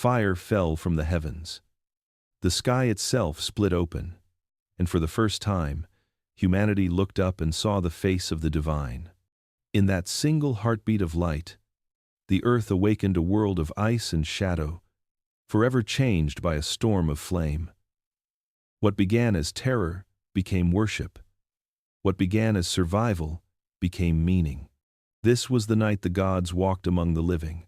Fire fell from the heavens. The sky itself split open, and for the first time, humanity looked up and saw the face of the divine. In that single heartbeat of light, the earth awakened a world of ice and shadow, forever changed by a storm of flame. What began as terror became worship. What began as survival became meaning. This was the night the gods walked among the living,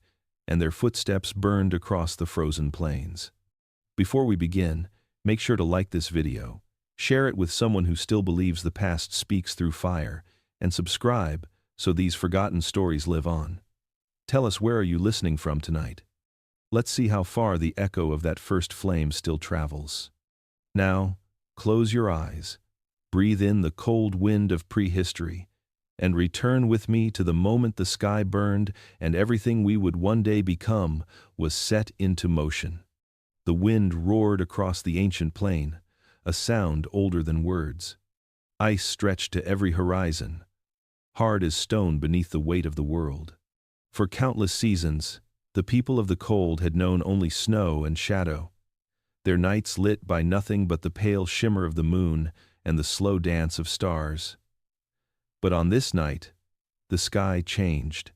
and their footsteps burned across the frozen plains. Before we begin, make sure to like this video, share it with someone who still believes the past speaks through fire, and subscribe so these forgotten stories live on. Tell us, where are you listening from tonight? Let's see how far the echo of that first flame still travels. Now, close your eyes, breathe in the cold wind of prehistory, and return with me to the moment the sky burned and everything we would one day become was set into motion. The wind roared across the ancient plain, a sound older than words. Ice stretched to every horizon, hard as stone beneath the weight of the world. For countless seasons, the people of the cold had known only snow and shadow, their nights lit by nothing but the pale shimmer of the moon and the slow dance of stars. But on this night, the sky changed.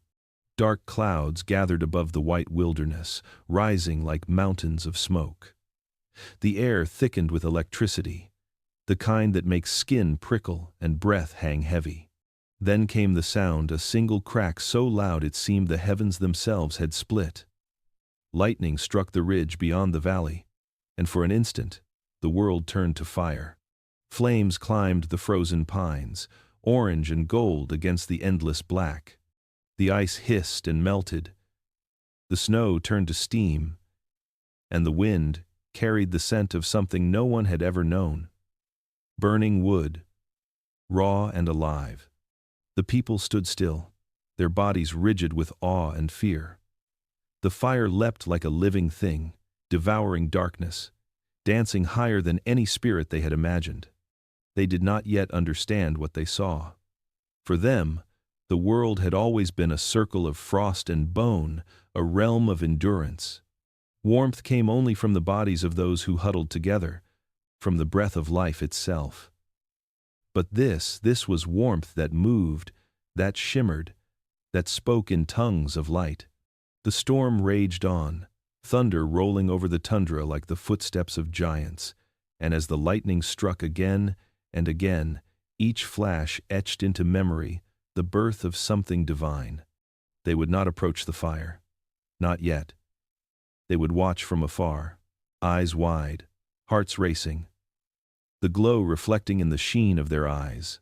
Dark clouds gathered above the white wilderness, rising like mountains of smoke. The air thickened with electricity, the kind that makes skin prickle and breath hang heavy. Then came the sound, a single crack so loud it seemed the heavens themselves had split. Lightning struck the ridge beyond the valley, and for an instant, the world turned to fire. Flames climbed the frozen pines, orange and gold against the endless black. The ice hissed and melted. The snow turned to steam, and the wind carried the scent of something no one had ever known. Burning wood, raw and alive. The people stood still, their bodies rigid with awe and fear. The fire leapt like a living thing, devouring darkness, dancing higher than any spirit they had imagined. They did not yet understand what they saw. For them, the world had always been a circle of frost and bone, a realm of endurance. Warmth came only from the bodies of those who huddled together, from the breath of life itself. But this was warmth that moved, that shimmered, that spoke in tongues of light. The storm raged on, thunder rolling over the tundra like the footsteps of giants, and as the lightning struck again and again, each flash etched into memory the birth of something divine. They would not approach the fire. Not yet. They would watch from afar, eyes wide, hearts racing, the glow reflecting in the sheen of their eyes.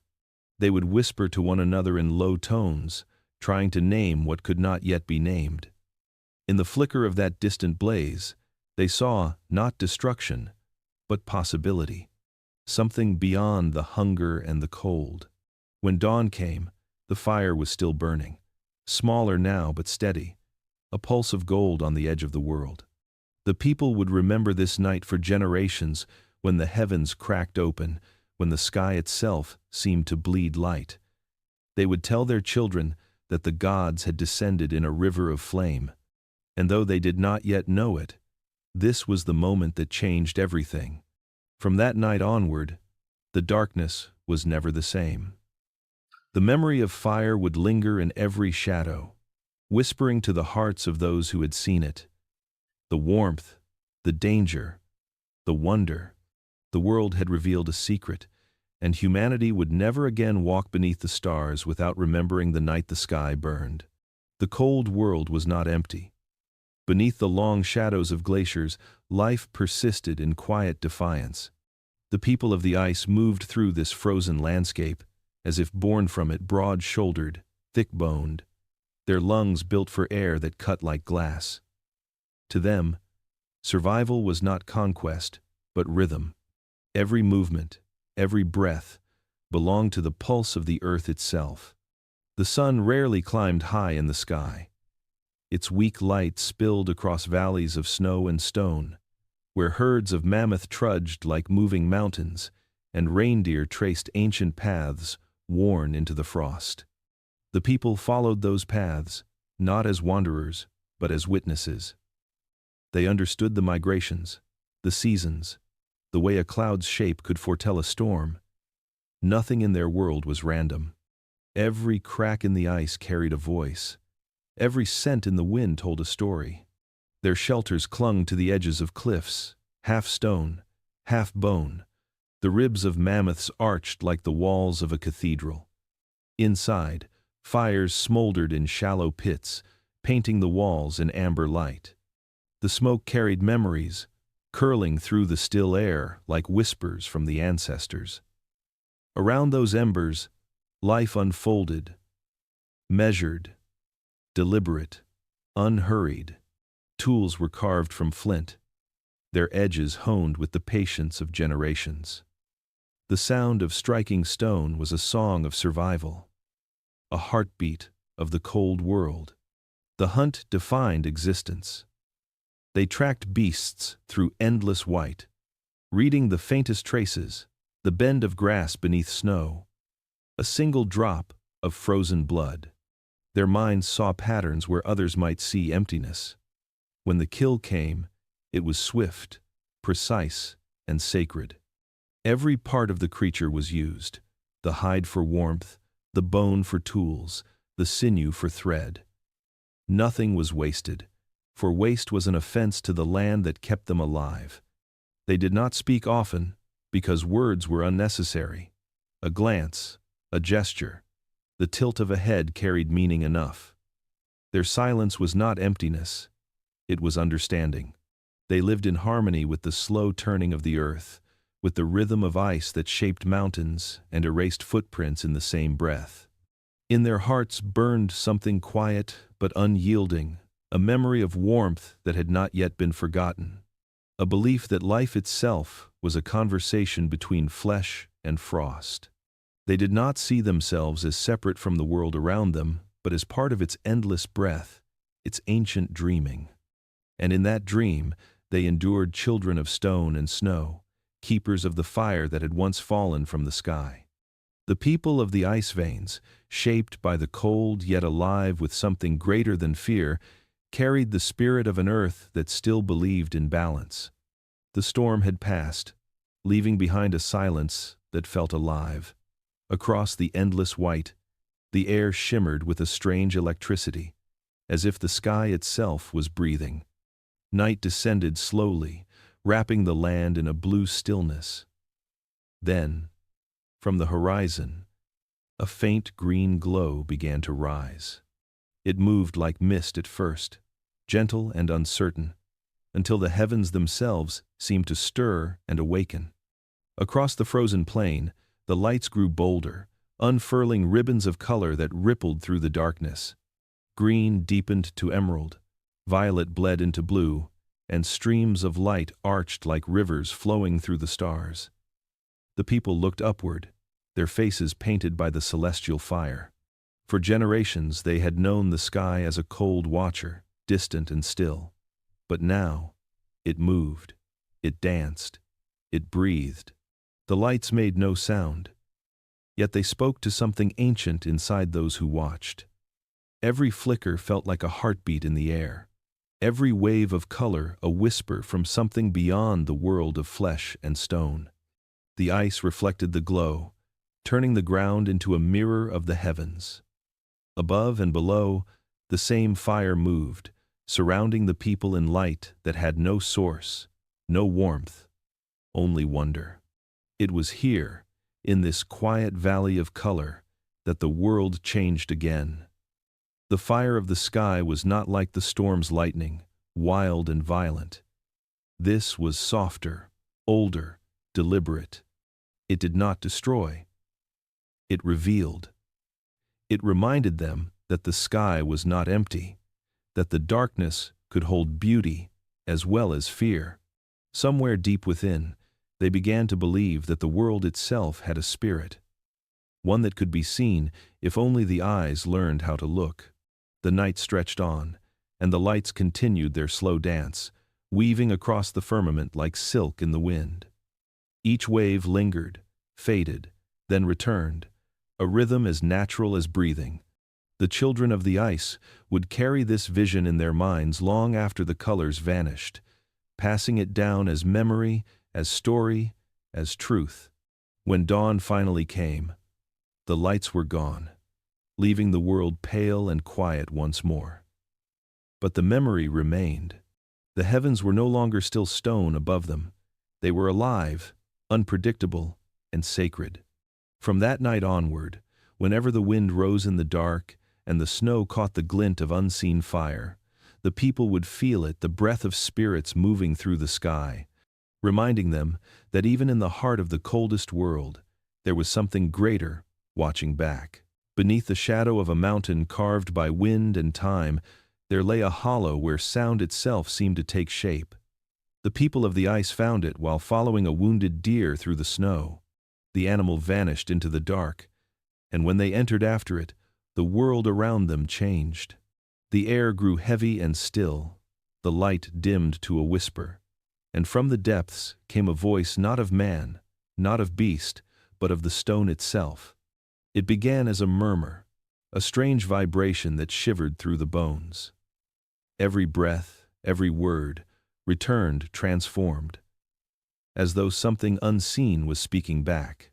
They would whisper to one another in low tones, trying to name what could not yet be named. In the flicker of that distant blaze, they saw not destruction, but possibility. Something beyond the hunger and the cold. When dawn came, the fire was still burning, smaller now but steady, a pulse of gold on the edge of the world. The people would remember this night for generations, when the heavens cracked open, when the sky itself seemed to bleed light. They would tell their children that the gods had descended in a river of flame, and though they did not yet know it, this was the moment that changed everything. From that night onward, the darkness was never the same. The memory of fire would linger in every shadow, whispering to the hearts of those who had seen it. The warmth, the danger, the wonder. The world had revealed a secret, and humanity would never again walk beneath the stars without remembering the night the sky burned. The cold world was not empty. Beneath the long shadows of glaciers, life persisted in quiet defiance. The people of the ice moved through this frozen landscape, as if born from it, broad-shouldered, thick-boned, their lungs built for air that cut like glass. To them, survival was not conquest, but rhythm. Every movement, every breath, belonged to the pulse of the earth itself. The sun rarely climbed high in the sky. Its weak light spilled across valleys of snow and stone, where herds of mammoth trudged like moving mountains, and reindeer traced ancient paths worn into the frost. The people followed those paths, not as wanderers, but as witnesses. They understood the migrations, the seasons, the way a cloud's shape could foretell a storm. Nothing in their world was random. Every crack in the ice carried a voice. Every scent in the wind told a story. Their shelters clung to the edges of cliffs, half stone, half bone. The ribs of mammoths arched like the walls of a cathedral. Inside, fires smoldered in shallow pits, painting the walls in amber light. The smoke carried memories, curling through the still air like whispers from the ancestors. Around those embers, life unfolded, measured, deliberate, unhurried. Tools were carved from flint, their edges honed with the patience of generations. The sound of striking stone was a song of survival, a heartbeat of the cold world. The hunt defined existence. They tracked beasts through endless white, reading the faintest traces, the bend of grass beneath snow, a single drop of frozen blood. Their minds saw patterns where others might see emptiness. When the kill came, it was swift, precise, and sacred. Every part of the creature was used, the hide for warmth, the bone for tools, the sinew for thread. Nothing was wasted, for waste was an offense to the land that kept them alive. They did not speak often, because words were unnecessary. A glance, a gesture, the tilt of a head carried meaning enough. Their silence was not emptiness, it was understanding. They lived in harmony with the slow turning of the earth, with the rhythm of ice that shaped mountains and erased footprints in the same breath. In their hearts burned something quiet but unyielding, a memory of warmth that had not yet been forgotten, a belief that life itself was a conversation between flesh and frost. They did not see themselves as separate from the world around them, but as part of its endless breath, its ancient dreaming. And in that dream, they endured children of stone and snow, keepers of the fire that had once fallen from the sky. The people of the ice veins, shaped by the cold yet alive with something greater than fear, carried the spirit of an earth that still believed in balance. The storm had passed, leaving behind a silence that felt alive. Across the endless white, the air shimmered with a strange electricity, as if the sky itself was breathing. Night descended slowly, wrapping the land in a blue stillness. Then, from the horizon, a faint green glow began to rise. It moved like mist at first, gentle and uncertain, until the heavens themselves seemed to stir and awaken. Across the frozen plain, the lights grew bolder, unfurling ribbons of color that rippled through the darkness. Green deepened to emerald, violet bled into blue, and streams of light arched like rivers flowing through the stars. The people looked upward, their faces painted by the celestial fire. For generations they had known the sky as a cold watcher, distant and still. But now, it moved, it danced, it breathed. The lights made no sound, yet they spoke to something ancient inside those who watched. Every flicker felt like a heartbeat in the air. Every wave of color a whisper from something beyond the world of flesh and stone. The ice reflected the glow, turning the ground into a mirror of the heavens. Above and below, the same fire moved, surrounding the people in light that had no source, no warmth, only wonder. It was here, in this quiet valley of color, that the world changed again. The fire of the sky was not like the storm's lightning, wild and violent. This was softer, older, deliberate. It did not destroy. It revealed. It reminded them that the sky was not empty, that the darkness could hold beauty as well as fear. Somewhere deep within, they began to believe that the world itself had a spirit, one that could be seen if only the eyes learned how to look. The night stretched on, and the lights continued their slow dance, weaving across the firmament like silk in the wind. Each wave lingered, faded, then returned, a rhythm as natural as breathing. The children of the ice would carry this vision in their minds long after the colors vanished, passing it down as memory, as story, as truth. When dawn finally came, the lights were gone, leaving the world pale and quiet once more. But the memory remained. The heavens were no longer still stone above them. They were alive, unpredictable, and sacred. From that night onward, whenever the wind rose in the dark and the snow caught the glint of unseen fire, the people would feel it, the breath of spirits moving through the sky, reminding them that even in the heart of the coldest world, there was something greater watching back. Beneath the shadow of a mountain carved by wind and time, there lay a hollow where sound itself seemed to take shape. The people of the ice found it while following a wounded deer through the snow. The animal vanished into the dark, and when they entered after it, the world around them changed. The air grew heavy and still, the light dimmed to a whisper, and from the depths came a voice not of man, not of beast, but of the stone itself. It began as a murmur, a strange vibration that shivered through the bones. Every breath, every word, returned transformed, as though something unseen was speaking back.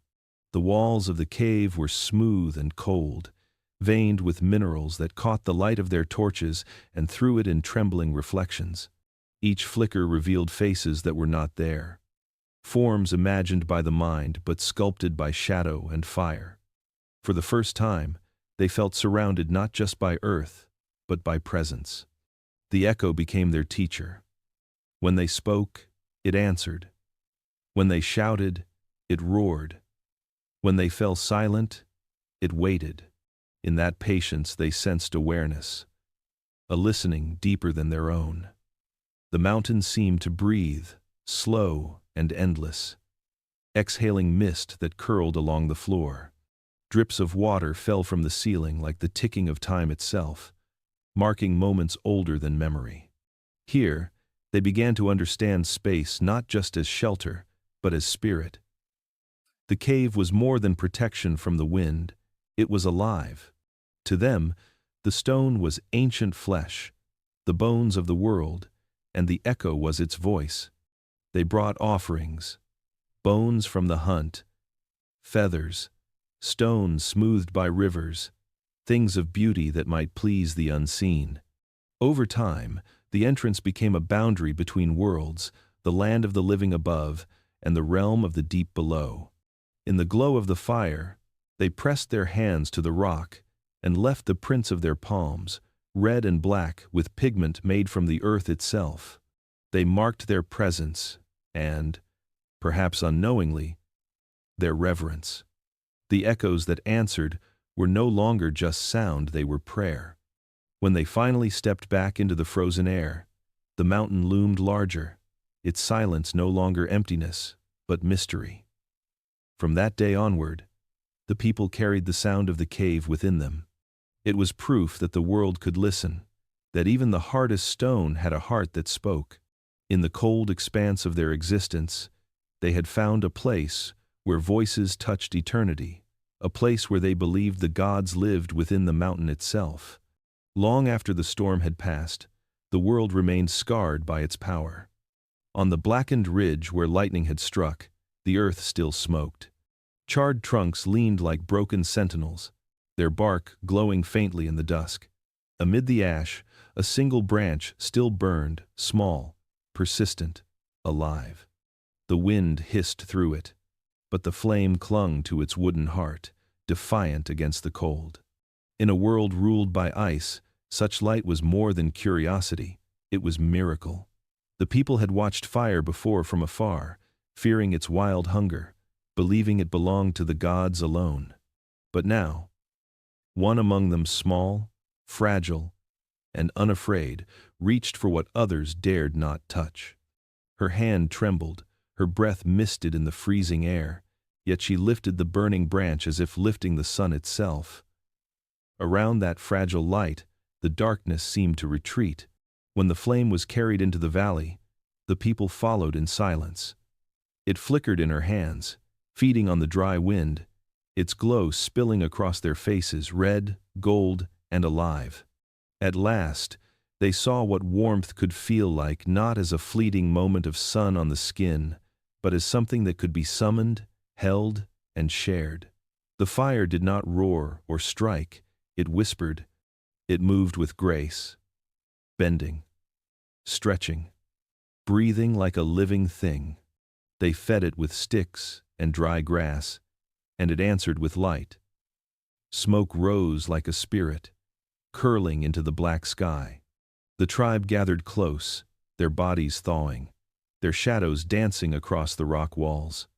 The walls of the cave were smooth and cold, veined with minerals that caught the light of their torches and threw it in trembling reflections. Each flicker revealed faces that were not there, forms imagined by the mind but sculpted by shadow and fire. For the first time, they felt surrounded not just by earth, but by presence. The echo became their teacher. When they spoke, it answered. When they shouted, it roared. When they fell silent, it waited. In that patience they sensed awareness, a listening deeper than their own. The mountain seemed to breathe, slow and endless, exhaling mist that curled along the floor. Drips of water fell from the ceiling like the ticking of time itself, marking moments older than memory. Here, they began to understand space not just as shelter, but as spirit. The cave was more than protection from the wind, it was alive. To them, the stone was ancient flesh, the bones of the world, and the echo was its voice. They brought offerings, bones from the hunt, feathers, stones smoothed by rivers, things of beauty that might please the unseen. Over time, the entrance became a boundary between worlds, the land of the living above and the realm of the deep below. In the glow of the fire, they pressed their hands to the rock and left the prints of their palms, red and black with pigment made from the earth itself. They marked their presence and, perhaps unknowingly, their reverence. The echoes that answered were no longer just sound, they were prayer. When they finally stepped back into the frozen air, the mountain loomed larger, its silence no longer emptiness, but mystery. From that day onward, the people carried the sound of the cave within them. It was proof that the world could listen, that even the hardest stone had a heart that spoke. In the cold expanse of their existence, they had found a place where voices touched eternity, a place where they believed the gods lived within the mountain itself. Long after the storm had passed, the world remained scarred by its power. On the blackened ridge where lightning had struck, the earth still smoked. Charred trunks leaned like broken sentinels, their bark glowing faintly in the dusk. Amid the ash, a single branch still burned, small, persistent, alive. The wind hissed through it, but the flame clung to its wooden heart, defiant against the cold. In a world ruled by ice, such light was more than curiosity, it was miracle. The people had watched fire before from afar, fearing its wild hunger, believing it belonged to the gods alone. But now, one among them, small, fragile, and unafraid, reached for what others dared not touch. Her hand trembled, her breath misted in the freezing air, yet she lifted the burning branch as if lifting the sun itself. Around that fragile light, the darkness seemed to retreat. When the flame was carried into the valley, the people followed in silence. It flickered in her hands, feeding on the dry wind, its glow spilling across their faces, red, gold, and alive. At last, they saw what warmth could feel like, not as a fleeting moment of sun on the skin, but as something that could be summoned, held, and shared. The fire did not roar or strike, it whispered. It moved with grace, bending, stretching, breathing like a living thing. They fed it with sticks and dry grass, and it answered with light. Smoke rose like a spirit, curling into the black sky. The tribe gathered close, their bodies thawing, their shadows dancing across the rock walls.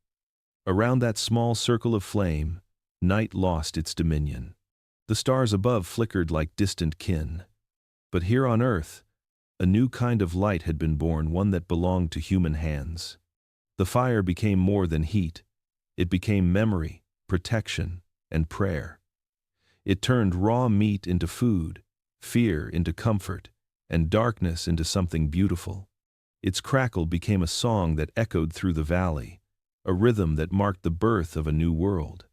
Around that small circle of flame, night lost its dominion. The stars above flickered like distant kin. But here on earth, a new kind of light had been born, one that belonged to human hands. The fire became more than heat. It became memory, protection, and prayer. It turned raw meat into food, fear into comfort, and darkness into something beautiful. Its crackle became a song that echoed through the valley, a rhythm that marked the birth of a new world.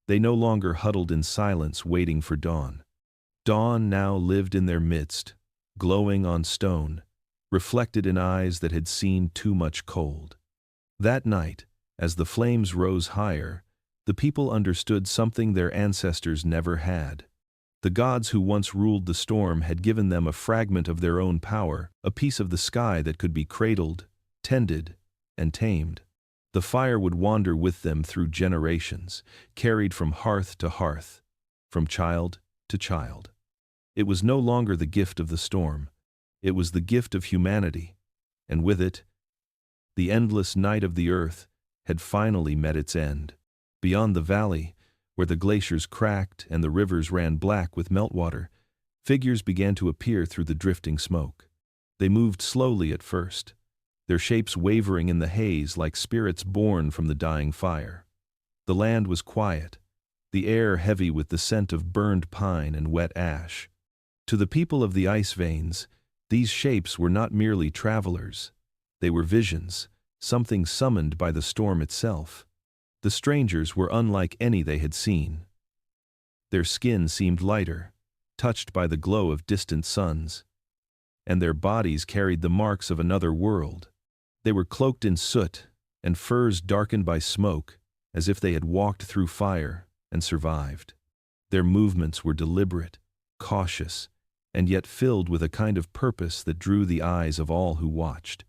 They no longer huddled in silence waiting for dawn. Dawn now lived in their midst, glowing on stone, reflected in eyes that had seen too much cold. That night, as the flames rose higher, the people understood something their ancestors never had. The gods who once ruled the storm had given them a fragment of their own power, a piece of the sky that could be cradled, tended, and tamed. The fire would wander with them through generations, carried from hearth to hearth, from child to child. It was no longer the gift of the storm. It was the gift of humanity, and with it, the endless night of the earth had finally met its end. Beyond the valley, where the glaciers cracked and the rivers ran black with meltwater, figures began to appear through the drifting smoke. They moved slowly at first, their shapes wavering in the haze like spirits born from the dying fire. The land was quiet, the air heavy with the scent of burned pine and wet ash. To the people of the ice veins, these shapes were not merely travelers. They were visions, something summoned by the storm itself. The strangers were unlike any they had seen. Their skin seemed lighter, touched by the glow of distant suns, and their bodies carried the marks of another world. They were cloaked in soot and furs darkened by smoke, as if they had walked through fire and survived. Their movements were deliberate, cautious, and yet filled with a kind of purpose that drew the eyes of all who watched.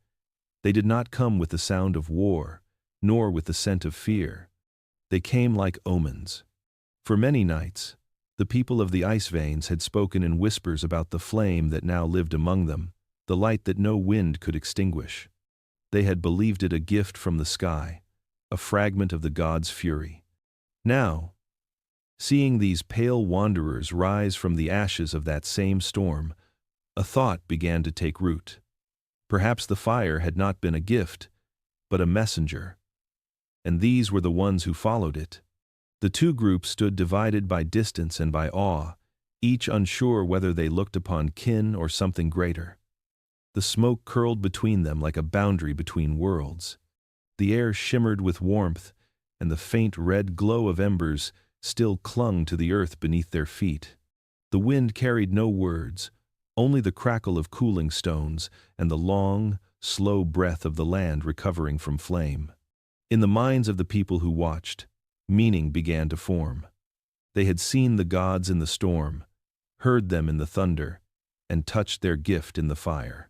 They did not come with the sound of war, nor with the scent of fear. They came like omens. For many nights, the people of the ice veins had spoken in whispers about the flame that now lived among them, the light that no wind could extinguish. They had believed it a gift from the sky, a fragment of the gods' fury. Now, seeing these pale wanderers rise from the ashes of that same storm, a thought began to take root. Perhaps the fire had not been a gift, but a messenger. And these were the ones who followed it. The two groups stood divided by distance and by awe, each unsure whether they looked upon kin or something greater. The smoke curled between them like a boundary between worlds. The air shimmered with warmth, and the faint red glow of embers still clung to the earth beneath their feet. The wind carried no words, only the crackle of cooling stones and the long, slow breath of the land recovering from flame. In the minds of the people who watched, meaning began to form. They had seen the gods in the storm, heard them in the thunder, and touched their gift in the fire.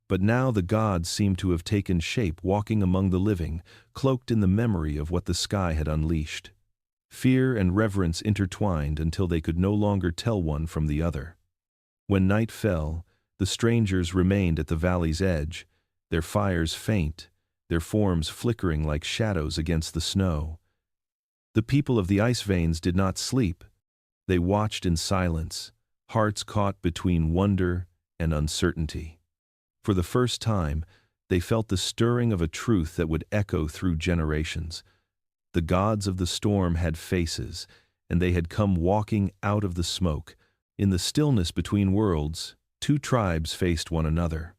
But now the gods seemed to have taken shape, walking among the living, cloaked in the memory of what the sky had unleashed. Fear and reverence intertwined until they could no longer tell one from the other. When night fell, the strangers remained at the valley's edge, their fires faint, their forms flickering like shadows against the snow. The people of the ice veins did not sleep. They watched in silence, hearts caught between wonder and uncertainty. For the first time, they felt the stirring of a truth that would echo through generations. The gods of the storm had faces, and they had come walking out of the smoke. In the stillness between worlds, two tribes faced one another.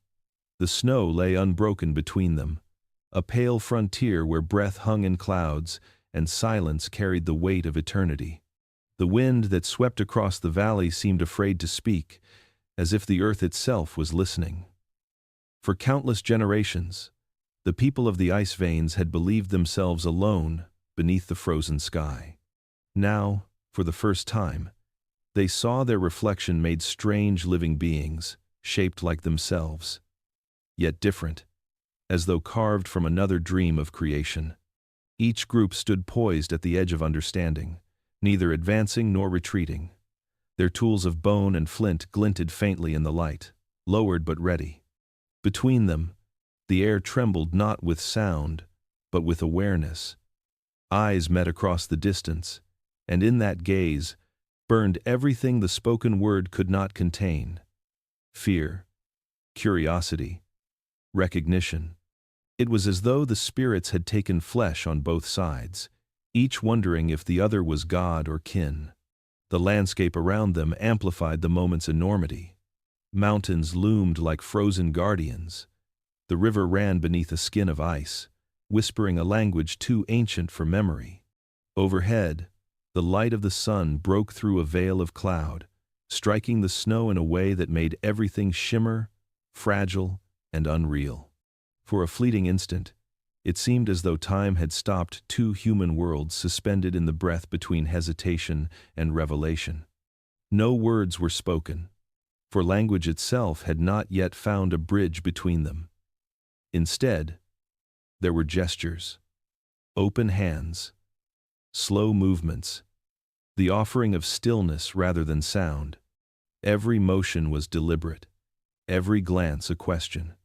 The snow lay unbroken between them, a pale frontier where breath hung in clouds and silence carried the weight of eternity. The wind that swept across the valley seemed afraid to speak, as if the earth itself was listening. For countless generations, the people of the ice veins had believed themselves alone beneath the frozen sky. Now, for the first time, they saw their reflection made strange living beings, shaped like themselves, yet different, as though carved from another dream of creation. Each group stood poised at the edge of understanding, neither advancing nor retreating. Their tools of bone and flint glinted faintly in the light, lowered but ready. Between them, the air trembled not with sound, but with awareness. Eyes met across the distance, and in that gaze burned everything the spoken word could not contain: fear, curiosity, recognition. It was as though the spirits had taken flesh on both sides, each wondering if the other was god or kin. The landscape around them amplified the moment's enormity. Mountains loomed like frozen guardians. The river ran beneath a skin of ice, whispering a language too ancient for memory. Overhead, the light of the sun broke through a veil of cloud, striking the snow in a way that made everything shimmer, fragile, and unreal. For a fleeting instant, it seemed as though time had stopped, two human worlds suspended in the breath between hesitation and revelation. No words were spoken, for language itself had not yet found a bridge between them. Instead, there were gestures, open hands, slow movements, the offering of stillness rather than sound. Every motion was deliberate, every glance a question.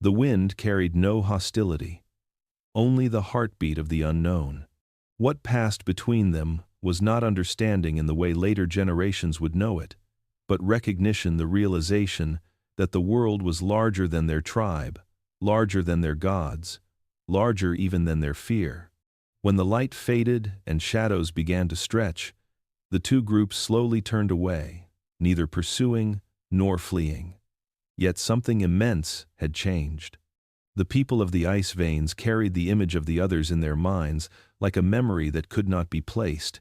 The wind carried no hostility, only the heartbeat of the unknown. What passed between them was not understanding in the way later generations would know it, but recognition, the realization that the world was larger than their tribe, larger than their gods, larger even than their fear. When the light faded and shadows began to stretch, the two groups slowly turned away, neither pursuing nor fleeing. Yet something immense had changed. The people of the ice veins carried the image of the others in their minds like a memory that could not be placed,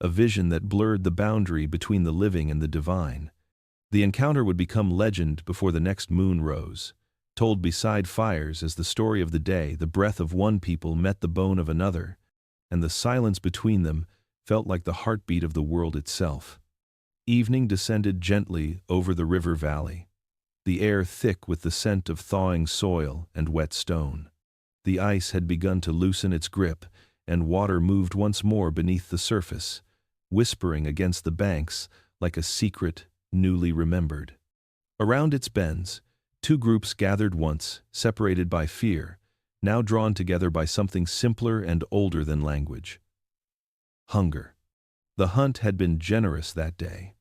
a vision that blurred the boundary between the living and the divine. The encounter would become legend before the next moon rose, told beside fires as the story of the day. The breath of one people met the bone of another, and the silence between them felt like the heartbeat of the world itself. Evening descended gently over the river valley, the air thick with the scent of thawing soil and wet stone. The ice had begun to loosen its grip, and water moved once more beneath the surface, whispering against the banks like a secret newly remembered. Around its bends, two groups gathered once, separated by fear, now drawn together by something simpler and older than language: hunger. The hunt had been generous that day.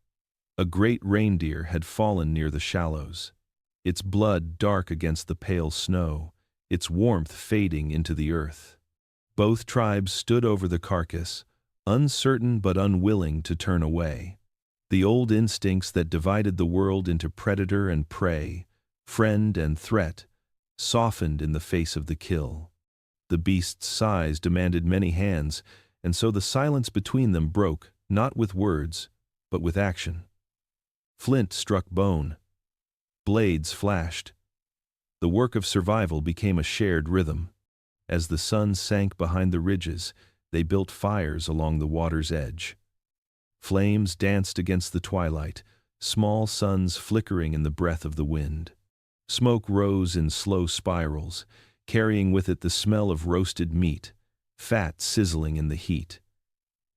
A great reindeer had fallen near the shallows, its blood dark against the pale snow, its warmth fading into the earth. Both tribes stood over the carcass, uncertain but unwilling to turn away. The old instincts that divided the world into predator and prey, friend and threat, softened in the face of the kill. The beast's size demanded many hands, and so the silence between them broke, not with words, but with action. Flint struck bone. Blades flashed. The work of survival became a shared rhythm. As the sun sank behind the ridges, they built fires along the water's edge. Flames danced against the twilight, small suns flickering in the breath of the wind. Smoke rose in slow spirals, carrying with it the smell of roasted meat, fat sizzling in the heat.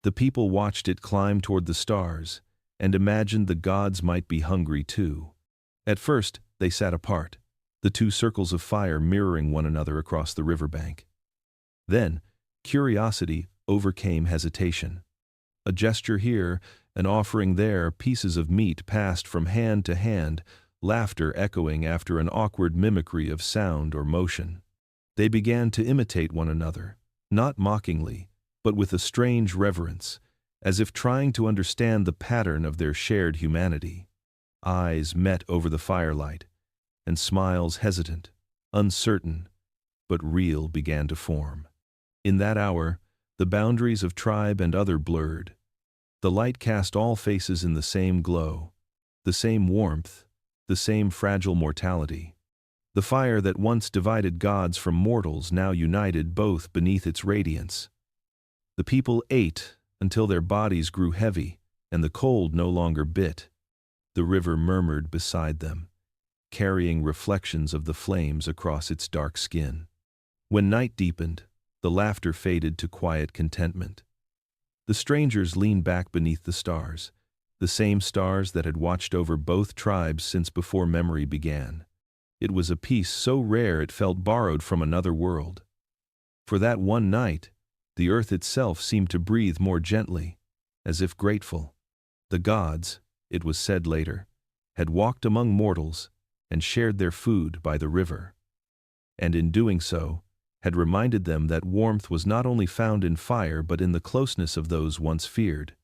The people watched it climb toward the stars, and imagined the gods might be hungry too. At first, they sat apart, the two circles of fire mirroring one another across the riverbank. Then, curiosity overcame hesitation. A gesture here, an offering there, pieces of meat passed from hand to hand, laughter echoing after an awkward mimicry of sound or motion. They began to imitate one another, not mockingly, but with a strange reverence, as if trying to understand the pattern of their shared humanity. Eyes met over the firelight, and smiles hesitant, uncertain, but real began to form. In that hour, the boundaries of tribe and other blurred. The light cast all faces in the same glow, the same warmth, the same fragile mortality. The fire that once divided gods from mortals now united both beneath its radiance. The people ate until their bodies grew heavy, and the cold no longer bit. The river murmured beside them, carrying reflections of the flames across its dark skin. When night deepened, the laughter faded to quiet contentment. The strangers leaned back beneath the stars, the same stars that had watched over both tribes since before memory began. It was a peace so rare it felt borrowed from another world. For that one night, the earth itself seemed to breathe more gently, as if grateful. The gods, it was said later, had walked among mortals and shared their food by the river. And in doing so, had reminded them that warmth was not only found in fire but in the closeness of those once feared.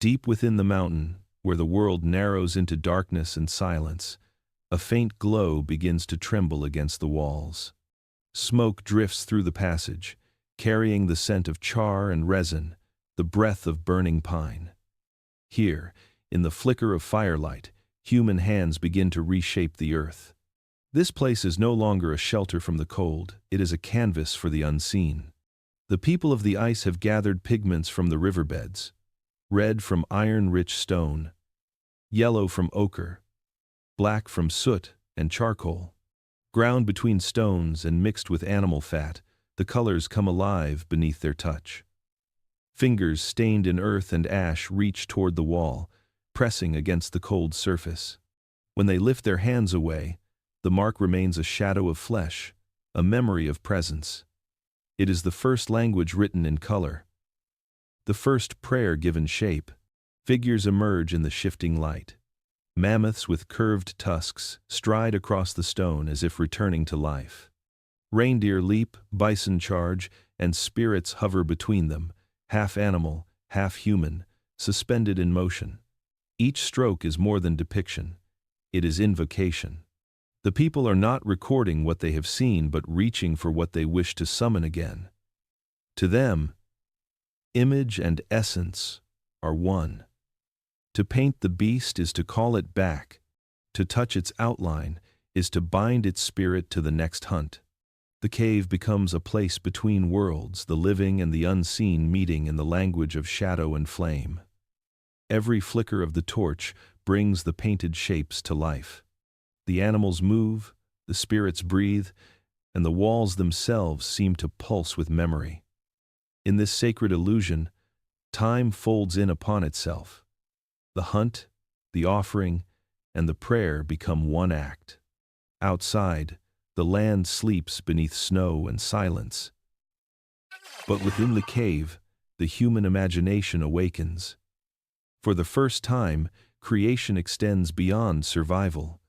Deep within the mountain, where the world narrows into darkness and silence, a faint glow begins to tremble against the walls. Smoke drifts through the passage, carrying the scent of char and resin, the breath of burning pine. Here, in the flicker of firelight, human hands begin to reshape the earth. This place is no longer a shelter from the cold, it is a canvas for the unseen. The people of the ice have gathered pigments from the riverbeds, red from iron-rich stone, yellow from ochre, black from soot and charcoal. Ground between stones and mixed with animal fat, the colors come alive beneath their touch. Fingers stained in earth and ash reach toward the wall, pressing against the cold surface. When they lift their hands away, the mark remains a shadow of flesh, a memory of presence. It is the first language written in color, the first prayer given shape. Figures emerge in the shifting light. Mammoths with curved tusks stride across the stone as if returning to life. Reindeer leap, bison charge, and spirits hover between them, half animal, half human, suspended in motion. Each stroke is more than depiction. It is invocation. The people are not recording what they have seen but reaching for what they wish to summon again. To them, image and essence are one. To paint the beast is to call it back. To touch its outline is to bind its spirit to the next hunt. The cave becomes a place between worlds, the living and the unseen meeting in the language of shadow and flame. Every flicker of the torch brings the painted shapes to life. The animals move, the spirits breathe, and the walls themselves seem to pulse with memory. In this sacred illusion, time folds in upon itself. The hunt, the offering, and the prayer become one act. Outside, the land sleeps beneath snow and silence. But within the cave, the human imagination awakens. For the first time, creation extends beyond survival.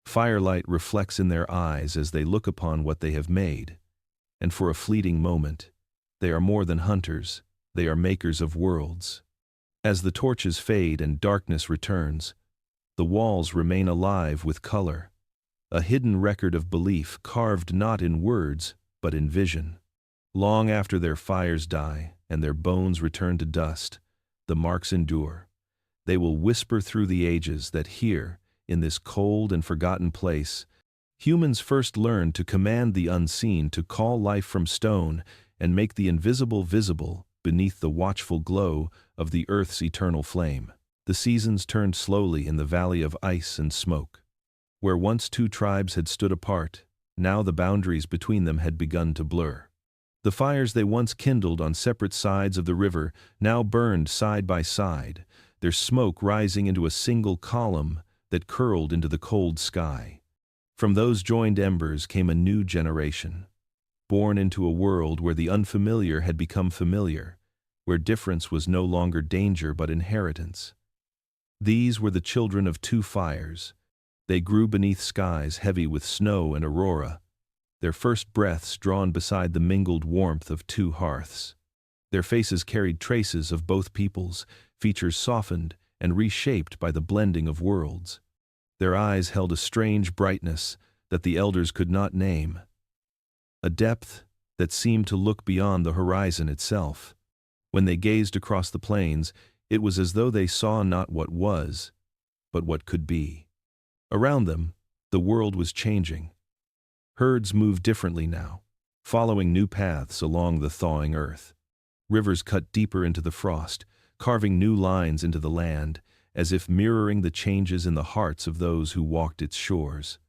Firelight reflects in their eyes as they look upon what they have made, and for a fleeting moment, they are more than hunters, they are makers of worlds. As the torches fade and darkness returns, the walls remain alive with color, a hidden record of belief carved not in words but in vision. Long after their fires die and their bones return to dust, the marks endure. They will whisper through the ages that here, in this cold and forgotten place, humans first learned to command the unseen, to call life from stone and make the invisible visible beneath the watchful glow of the earth's eternal flame. The seasons turned slowly in the valley of ice and smoke. Where once two tribes had stood apart, now the boundaries between them had begun to blur. The fires they once kindled on separate sides of the river now burned side by side, their smoke rising into a single column that curled into the cold sky. From those joined embers came a new generation, born into a world where the unfamiliar had become familiar, where difference was no longer danger but inheritance. These were the children of two fires. They grew beneath skies heavy with snow and aurora, their first breaths drawn beside the mingled warmth of two hearths. Their faces carried traces of both peoples, features softened and reshaped by the blending of worlds. Their eyes held a strange brightness that the elders could not name, a depth that seemed to look beyond the horizon itself. When they gazed across the plains, It was as though they saw not what was, but what could be. Around them, the world was changing. Herds moved differently now, following new paths along the thawing earth. Rivers cut deeper into the frost, carving new lines into the land, as if mirroring the changes in the hearts of those who walked its shores.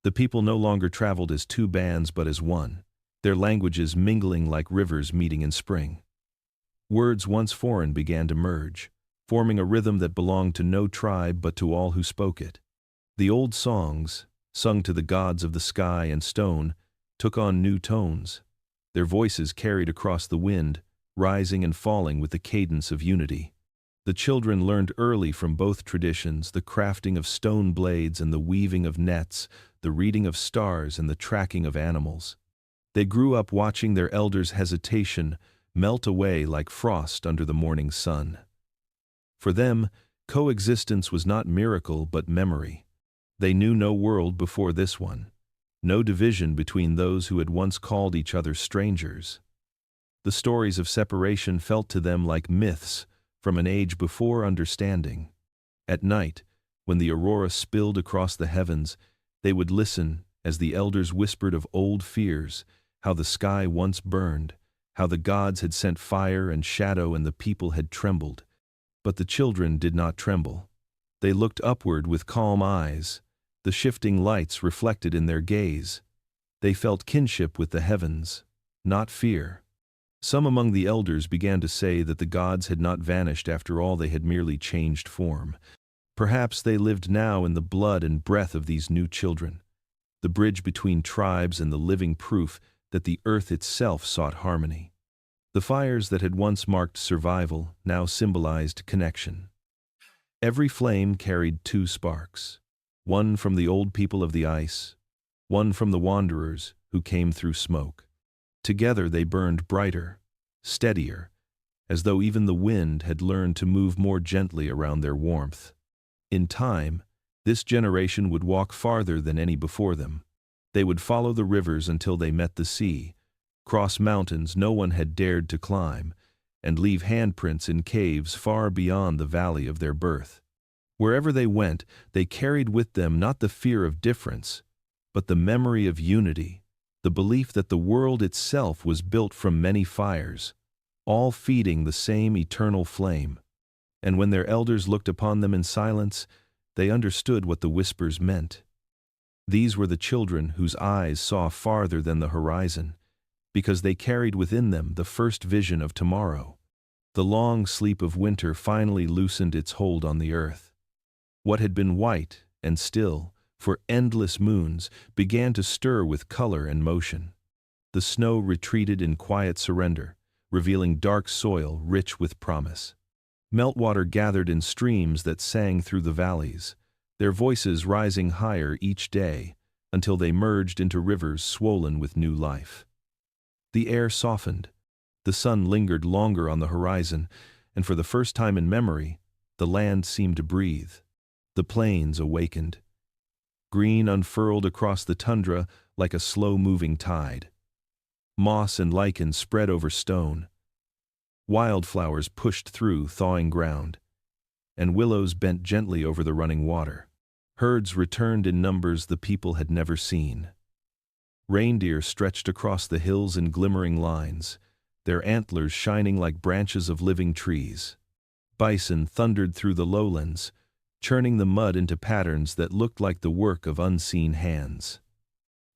The people no longer traveled as two bands but as one, their languages mingling like rivers meeting in spring. Words once foreign began to merge, forming a rhythm that belonged to no tribe but to all who spoke it. The old songs, sung to the gods of the sky and stone, took on new tones. Their voices carried across the wind, rising and falling with the cadence of unity. The children learned early from both traditions the crafting of stone blades and the weaving of nets, the reading of stars and the tracking of animals. They grew up watching their elders' hesitation melt away like frost under the morning sun. For them, coexistence was not miracle but memory. They knew no world before this one, no division between those who had once called each other strangers. The stories of separation felt to them like myths from an age before understanding. At night, when the aurora spilled across the heavens, they would listen as the elders whispered of old fears, how the sky once burned, how the gods had sent fire and shadow and the people had trembled. But the children did not tremble. They looked upward with calm eyes, the shifting lights reflected in their gaze. They felt kinship with the heavens, not fear. Some among the elders began to say that the gods had not vanished after all, they had merely changed form. Perhaps they lived now in the blood and breath of these new children, the bridge between tribes and the living proof that the earth itself sought harmony. The fires that had once marked survival now symbolized connection. Every flame carried two sparks, one from the old people of the ice, one from the wanderers who came through smoke. Together they burned brighter, steadier, as though even the wind had learned to move more gently around their warmth. In time, this generation would walk farther than any before them. They would follow the rivers until they met the sea, cross mountains no one had dared to climb, and leave handprints in caves far beyond the valley of their birth. Wherever they went, they carried with them not the fear of difference, but the memory of unity, the belief that the world itself was built from many fires, all feeding the same eternal flame. And when their elders looked upon them in silence, they understood what the whispers meant. These were the children whose eyes saw farther than the horizon, because they carried within them the first vision of tomorrow. The long sleep of winter finally loosened its hold on the earth. What had been white and still for endless moons began to stir with color and motion. The snow retreated in quiet surrender, revealing dark soil rich with promise. Meltwater gathered in streams that sang through the valleys, their voices rising higher each day until they merged into rivers swollen with new life. The air softened, the sun lingered longer on the horizon, and for the first time in memory, the land seemed to breathe. The plains awakened. Green unfurled across the tundra like a slow-moving tide. Moss and lichen spread over stone. Wildflowers pushed through thawing ground, and willows bent gently over the running water. Herds returned in numbers the people had never seen. Reindeer stretched across the hills in glimmering lines, their antlers shining like branches of living trees. Bison thundered through the lowlands, churning the mud into patterns that looked like the work of unseen hands.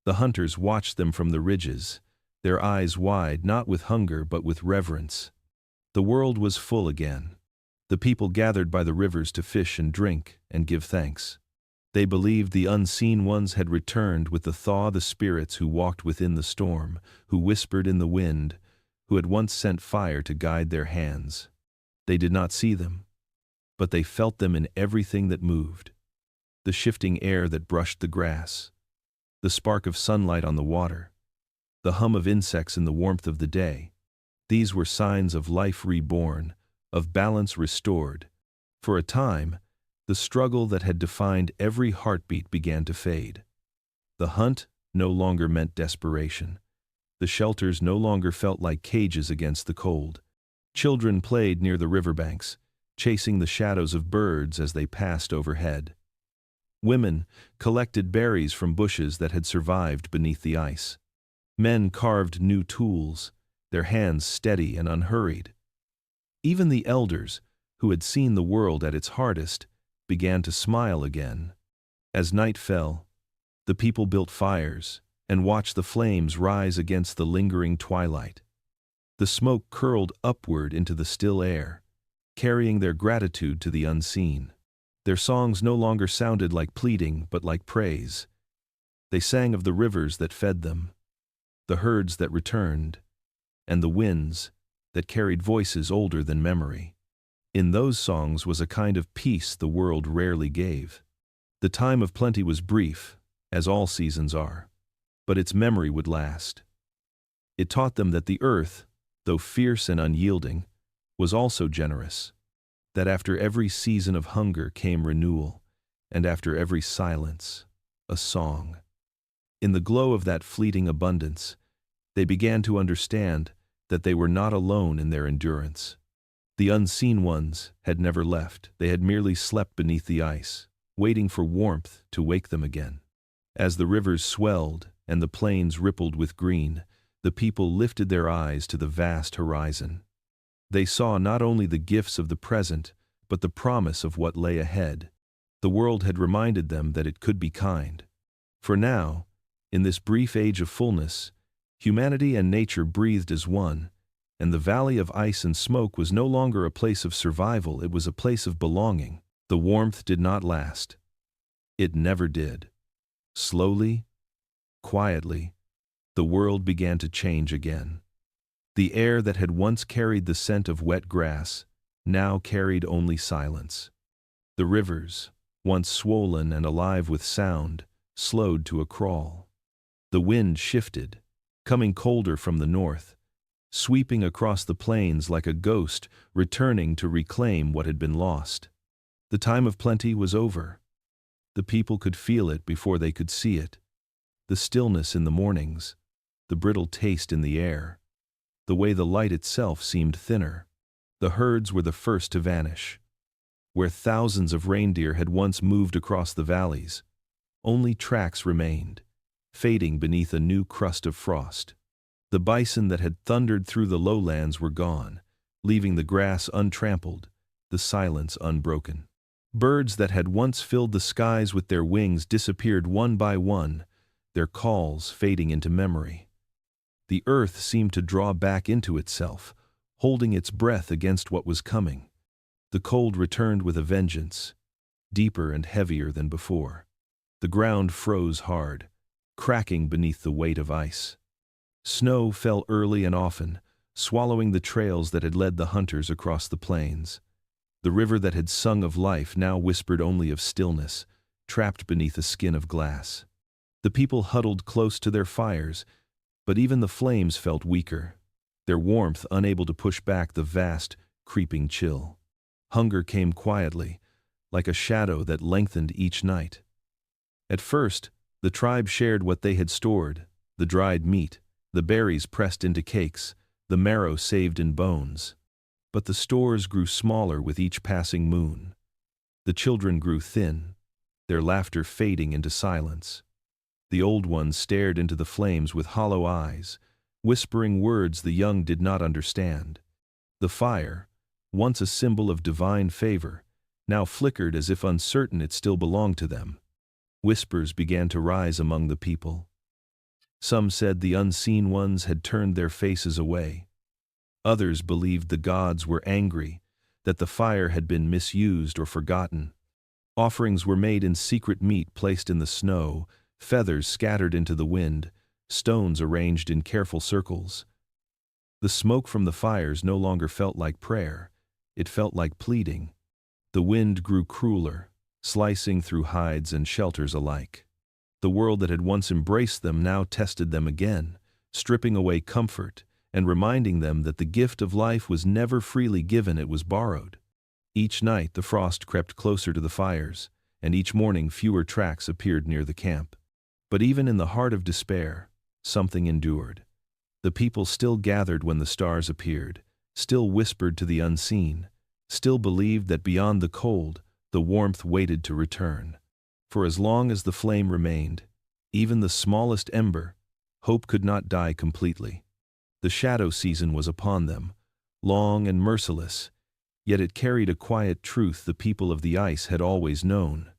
The hunters watched them from the ridges, their eyes wide not with hunger but with reverence. The world was full again. The people gathered by the rivers to fish and drink and give thanks. They believed the unseen ones had returned with the thaw, the spirits who walked within the storm, who whispered in the wind, who had once sent fire to guide their hands. They did not see them, but they felt them in everything that moved. The shifting air that brushed the grass, the spark of sunlight on the water, the hum of insects in the warmth of the day. These were signs of life reborn, of balance restored. For a time, the struggle that had defined every heartbeat began to fade. The hunt no longer meant desperation. The shelters no longer felt like cages against the cold. Children played near the riverbanks, chasing the shadows of birds as they passed overhead. Women collected berries from bushes that had survived beneath the ice. Men carved new tools, their hands steady and unhurried. Even the elders, who had seen the world at its hardest, began to smile again. As night fell, the people built fires and watched the flames rise against the lingering twilight. The smoke curled upward into the still air, carrying their gratitude to the unseen. Their songs no longer sounded like pleading but like praise. They sang of the rivers that fed them, the herds that returned, and the winds that carried voices older than memory. In those songs was a kind of peace the world rarely gave. The time of plenty was brief, as all seasons are, but its memory would last. It taught them that the earth, though fierce and unyielding, was also generous, that after every season of hunger came renewal, and after every silence, a song. In the glow of that fleeting abundance, they began to understand that they were not alone in their endurance. The unseen ones had never left. They had merely slept beneath the ice, waiting for warmth to wake them again. As the rivers swelled and the plains rippled with green, the people lifted their eyes to the vast horizon. They saw not only the gifts of the present, but the promise of what lay ahead. The world had reminded them that it could be kind. For now, in this brief age of fullness, humanity and nature breathed as one, and the valley of ice and smoke was no longer a place of survival, it was a place of belonging. The warmth did not last. It never did. Slowly, quietly, the world began to change again. The air that had once carried the scent of wet grass now carried only silence. The rivers, once swollen and alive with sound, slowed to a crawl. The wind shifted, coming colder from the north, sweeping across the plains like a ghost returning to reclaim what had been lost. The time of plenty was over. The people could feel it before they could see it. The stillness in the mornings, the brittle taste in the air, the way the light itself seemed thinner. The herds were the first to vanish. Where thousands of reindeer had once moved across the valleys, only tracks remained, fading beneath a new crust of frost. The bison that had thundered through the lowlands were gone, leaving the grass untrampled, the silence unbroken. Birds that had once filled the skies with their wings disappeared one by one, their calls fading into memory. The earth seemed to draw back into itself, holding its breath against what was coming. The cold returned with a vengeance, deeper and heavier than before. The ground froze hard, cracking beneath the weight of ice. Snow fell early and often, swallowing the trails that had led the hunters across the plains. The river that had sung of life now whispered only of stillness, trapped beneath a skin of glass. The people huddled close to their fires, but even the flames felt weaker, their warmth unable to push back the vast, creeping chill. Hunger came quietly, like a shadow that lengthened each night. At first, the tribe shared what they had stored, the dried meat, the berries pressed into cakes, the marrow saved in bones. But the stores grew smaller with each passing moon. The children grew thin, their laughter fading into silence. The old ones stared into the flames with hollow eyes, whispering words the young did not understand. The fire, once a symbol of divine favor, now flickered as if uncertain it still belonged to them. Whispers began to rise among the people. Some said the unseen ones had turned their faces away. Others believed the gods were angry, that the fire had been misused or forgotten. Offerings were made in secret meat placed in the snow, feathers scattered into the wind, stones arranged in careful circles. The smoke from the fires no longer felt like prayer, it felt like pleading. The wind grew crueler, slicing through hides and shelters alike. The world that had once embraced them now tested them again, stripping away comfort and reminding them that the gift of life was never freely given, it was borrowed. Each night the frost crept closer to the fires, and each morning fewer tracks appeared near the camp. But even in the heart of despair, something endured. The people still gathered when the stars appeared, still whispered to the unseen, still believed that beyond the cold, the warmth waited to return. For as long as the flame remained, even the smallest ember, hope could not die completely. The shadow season was upon them, long and merciless, yet it carried a quiet truth the people of the ice had always known.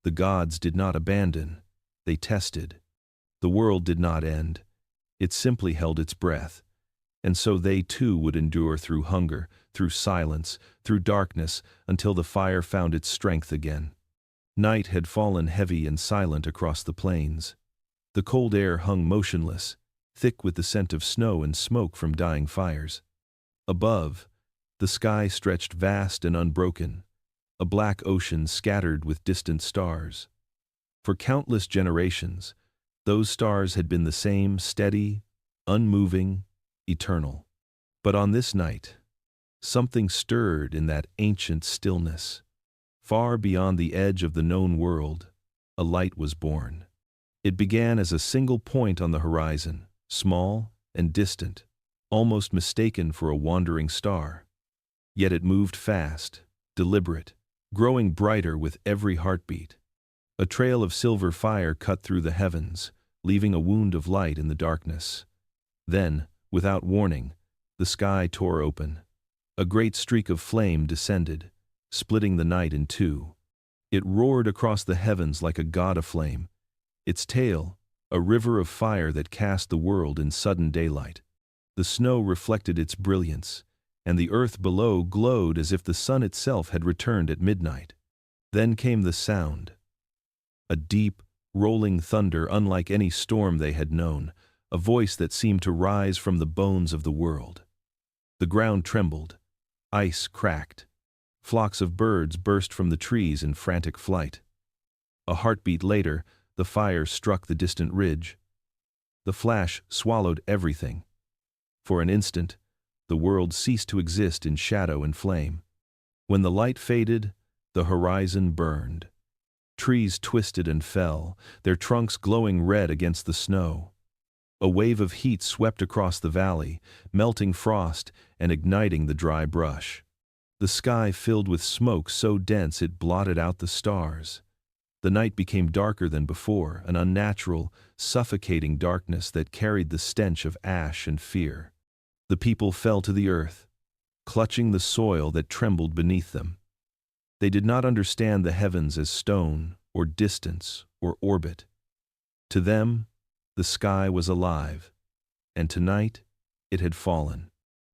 The gods did not abandon, they tested. The world did not end, it simply held its breath. And so they too would endure through hunger, through silence, through darkness, until the fire found its strength again. Night had fallen heavy and silent across the plains. The cold air hung motionless, thick with the scent of snow and smoke from dying fires. Above, the sky stretched vast and unbroken, a black ocean scattered with distant stars. For countless generations, those stars had been the same, steady, unmoving, eternal. But on this night, something stirred in that ancient stillness. Far beyond the edge of the known world, a light was born. It began as a single point on the horizon, small and distant, almost mistaken for a wandering star. Yet it moved fast, deliberate, growing brighter with every heartbeat. A trail of silver fire cut through the heavens, leaving a wound of light in the darkness. Then, without warning, the sky tore open. A great streak of flame descended, splitting the night in two. It roared across the heavens like a god aflame, its tail a river of fire that cast the world in sudden daylight. The snow reflected its brilliance, and the earth below glowed as if the sun itself had returned at midnight. Then came the sound. A deep, rolling thunder unlike any storm they had known, a voice that seemed to rise from the bones of the world. The ground trembled, ice cracked. Flocks of birds burst from the trees in frantic flight. A heartbeat later, the fire struck the distant ridge. The flash swallowed everything. For an instant, the world ceased to exist in shadow and flame. When the light faded, the horizon burned. Trees twisted and fell, their trunks glowing red against the snow. A wave of heat swept across the valley, melting frost and igniting the dry brush. The sky filled with smoke so dense it blotted out the stars. The night became darker than before, an unnatural, suffocating darkness that carried the stench of ash and fear. The people fell to the earth, clutching the soil that trembled beneath them. They did not understand the heavens as stone, or distance, or orbit. To them, the sky was alive, and tonight it had fallen.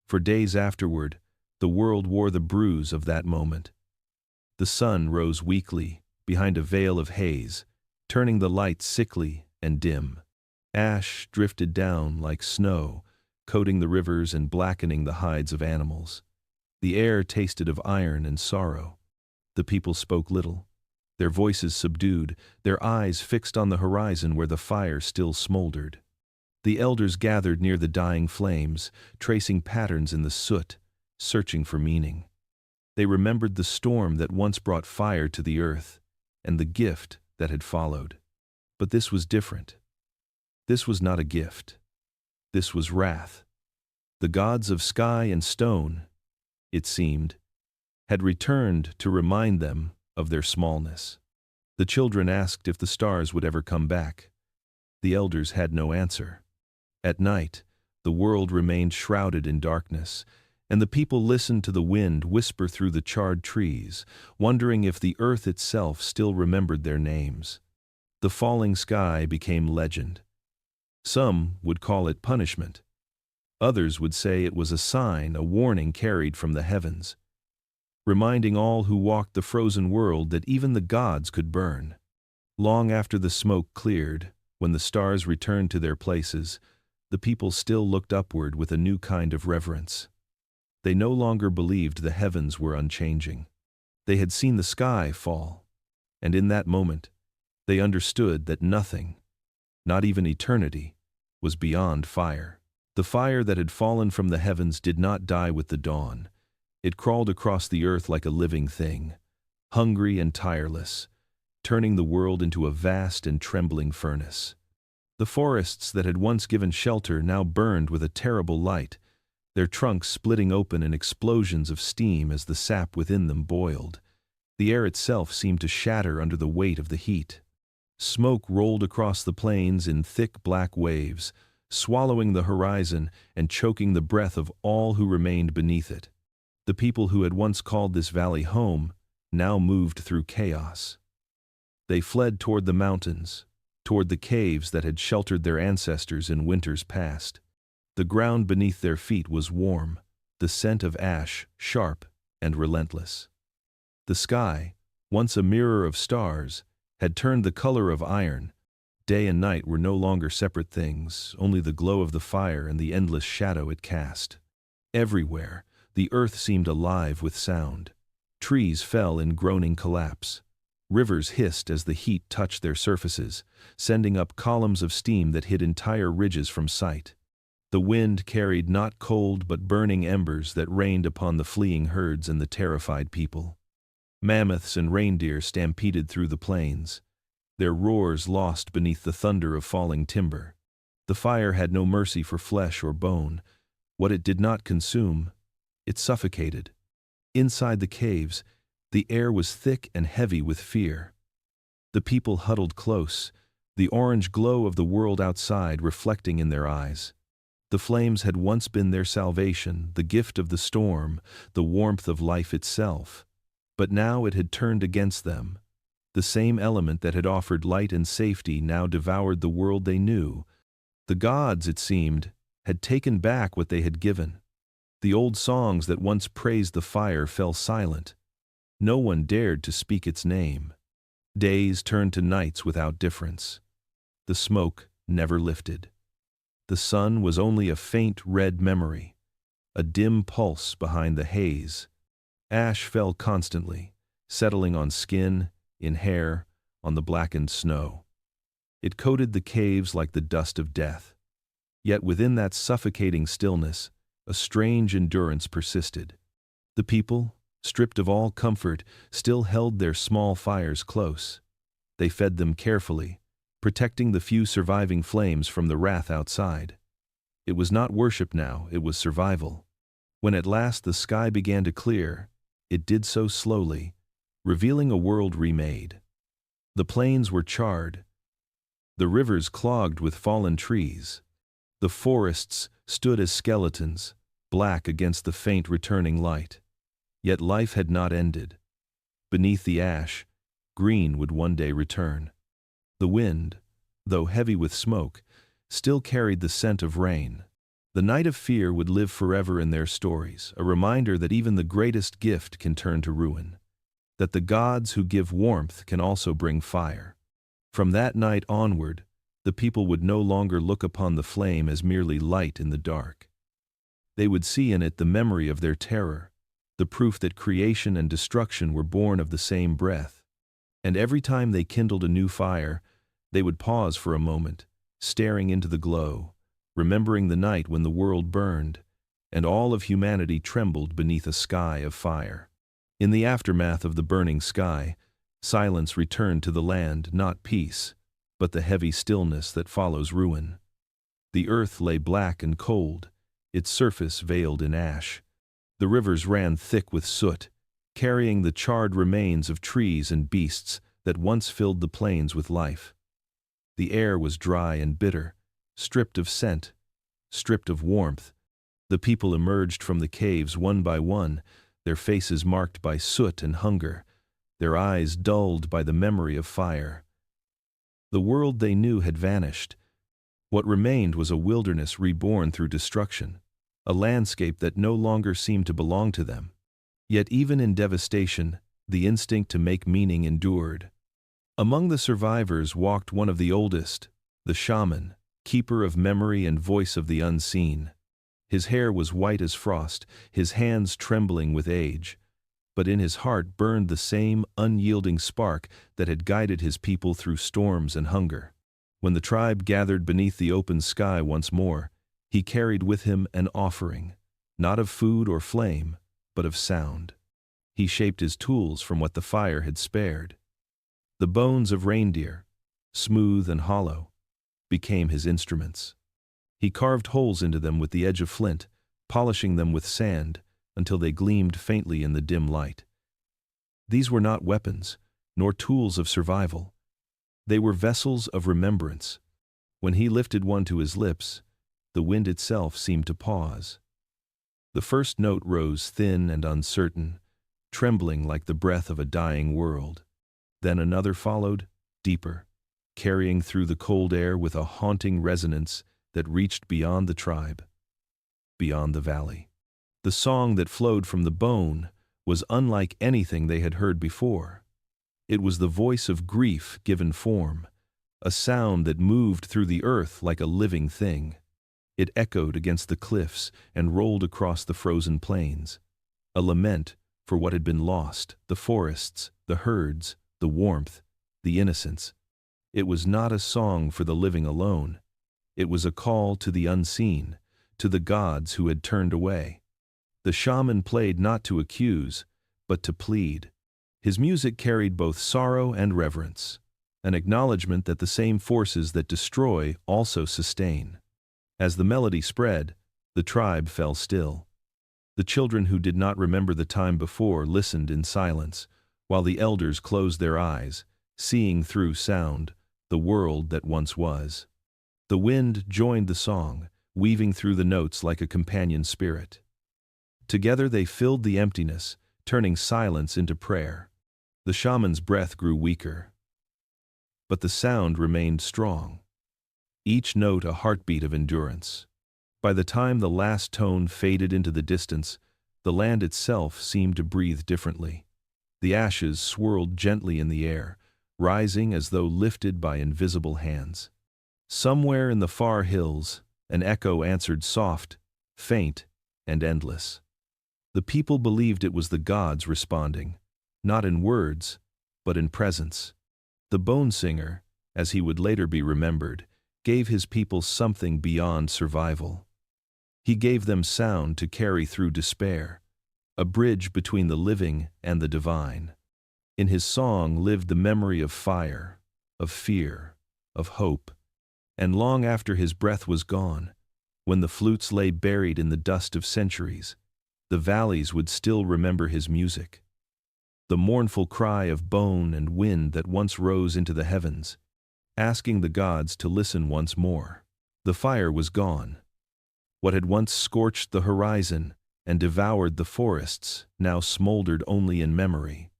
For days afterward, the world wore the bruise of that moment. The sun rose weakly, behind a veil of haze, turning the light sickly and dim. Ash drifted down like snow, coating the rivers and blackening the hides of animals. The air tasted of iron and sorrow. The people spoke little, their voices subdued, their eyes fixed on the horizon where the fire still smoldered. The elders gathered near the dying flames, tracing patterns in the soot, searching for meaning. They remembered the storm that once brought fire to the earth, and the gift that had followed. But this was different. This was not a gift. This was wrath. The gods of sky and stone, it seemed, had returned to remind them of their smallness. The children asked if the stars would ever come back. The elders had no answer. At night, the world remained shrouded in darkness, and the people listened to the wind whisper through the charred trees, wondering if the earth itself still remembered their names. The falling sky became legend. Some would call it punishment. Others would say it was a sign, a warning carried from the heavens, reminding all who walked the frozen world that even the gods could burn. Long after the smoke cleared, when the stars returned to their places, the people still looked upward with a new kind of reverence. They no longer believed the heavens were unchanging. They had seen the sky fall, and in that moment, they understood that nothing, not even eternity, was beyond fire. The fire that had fallen from the heavens did not die with the dawn. It crawled across the earth like a living thing, hungry and tireless, turning the world into a vast and trembling furnace. The forests that had once given shelter now burned with a terrible light, their trunks splitting open in explosions of steam as the sap within them boiled. The air itself seemed to shatter under the weight of the heat. Smoke rolled across the plains in thick black waves, swallowing the horizon and choking the breath of all who remained beneath it. The people who had once called this valley home now moved through chaos. They fled toward the mountains, toward the caves that had sheltered their ancestors in winters past. The ground beneath their feet was warm, the scent of ash sharp and relentless. The sky, once a mirror of stars, had turned the color of iron. Day and night were no longer separate things, only the glow of the fire and the endless shadow it cast. Everywhere, the earth seemed alive with sound. Trees fell in groaning collapse. Rivers hissed as the heat touched their surfaces, sending up columns of steam that hid entire ridges from sight. The wind carried not cold but burning embers that rained upon the fleeing herds and the terrified people. Mammoths and reindeer stampeded through the plains, their roars lost beneath the thunder of falling timber. The fire had no mercy for flesh or bone. What it did not consume, it suffocated. Inside the caves, the air was thick and heavy with fear. The people huddled close, the orange glow of the world outside reflecting in their eyes. The flames had once been their salvation, the gift of the storm, the warmth of life itself. But now it had turned against them. The same element that had offered light and safety now devoured the world they knew. The gods, it seemed, had taken back what they had given. The old songs that once praised the fire fell silent. No one dared to speak its name. Days turned to nights without difference. The smoke never lifted. The sun was only a faint red memory, a dim pulse behind the haze. Ash fell constantly, settling on skin, in hair, on the blackened snow. It coated the caves like the dust of death. Yet within that suffocating stillness, a strange endurance persisted. The people, stripped of all comfort, still held their small fires close. They fed them carefully, protecting the few surviving flames from the wrath outside. It was not worship now, it was survival. When at last the sky began to clear, it did so slowly, revealing a world remade. The plains were charred, the rivers clogged with fallen trees. The forests stood as skeletons, black against the faint returning light. Yet life had not ended. Beneath the ash, green would one day return. The wind, though heavy with smoke, still carried the scent of rain. The night of fear would live forever in their stories, a reminder that even the greatest gift can turn to ruin, that the gods who give warmth can also bring fire. From that night onward, the people would no longer look upon the flame as merely light in the dark. They would see in it the memory of their terror, the proof that creation and destruction were born of the same breath. And every time they kindled a new fire, they would pause for a moment, staring into the glow, remembering the night when the world burned, and all of humanity trembled beneath a sky of fire. In the aftermath of the burning sky, silence returned to the land, not peace, but the heavy stillness that follows ruin. The earth lay black and cold, its surface veiled in ash. The rivers ran thick with soot, carrying the charred remains of trees and beasts that once filled the plains with life. The air was dry and bitter, stripped of scent, stripped of warmth. The people emerged from the caves one by one, their faces marked by soot and hunger, their eyes dulled by the memory of fire. The world they knew had vanished. What remained was a wilderness reborn through destruction, a landscape that no longer seemed to belong to them. Yet even in devastation, the instinct to make meaning endured. Among the survivors walked one of the oldest, the shaman, keeper of memory and voice of the unseen. His hair was white as frost, his hands trembling with age, but in his heart burned the same unyielding spark that had guided his people through storms and hunger. When the tribe gathered beneath the open sky once more, he carried with him an offering, not of food or flame, but of sound. He shaped his tools from what the fire had spared. The bones of reindeer, smooth and hollow, became his instruments. He carved holes into them with the edge of flint, polishing them with sand until they gleamed faintly in the dim light. These were not weapons, nor tools of survival. They were vessels of remembrance. When he lifted one to his lips, the wind itself seemed to pause. The first note rose thin and uncertain, trembling like the breath of a dying world. Then another followed, deeper, carrying through the cold air with a haunting resonance that reached beyond the tribe, beyond the valley. The song that flowed from the bone was unlike anything they had heard before. It was the voice of grief given form, a sound that moved through the earth like a living thing. It echoed against the cliffs and rolled across the frozen plains, a lament for what had been lost, the forests, the herds, the warmth, the innocence. It was not a song for the living alone. It was a call to the unseen, to the gods who had turned away. The shaman played not to accuse, but to plead. His music carried both sorrow and reverence, an acknowledgement that the same forces that destroy also sustain. As the melody spread, the tribe fell still. The children who did not remember the time before listened in silence, while the elders closed their eyes, seeing through sound the world that once was. The wind joined the song, weaving through the notes like a companion spirit. Together they filled the emptiness, turning silence into prayer. The shaman's breath grew weaker, but the sound remained strong, each note a heartbeat of endurance. By the time the last tone faded into the distance, the land itself seemed to breathe differently. The ashes swirled gently in the air, rising as though lifted by invisible hands. Somewhere in the far hills, an echo answered soft, faint, and endless. The people believed it was the gods responding, not in words, but in presence. The bone singer, as he would later be remembered, gave his people something beyond survival. He gave them sound to carry through despair, a bridge between the living and the divine. In his song lived the memory of fire, of fear, of hope, and long after his breath was gone, when the flutes lay buried in the dust of centuries, the valleys would still remember his music. The mournful cry of bone and wind that once rose into the heavens, asking the gods to listen once more. The fire was gone. What had once scorched the horizon and devoured the forests now smoldered only in memory.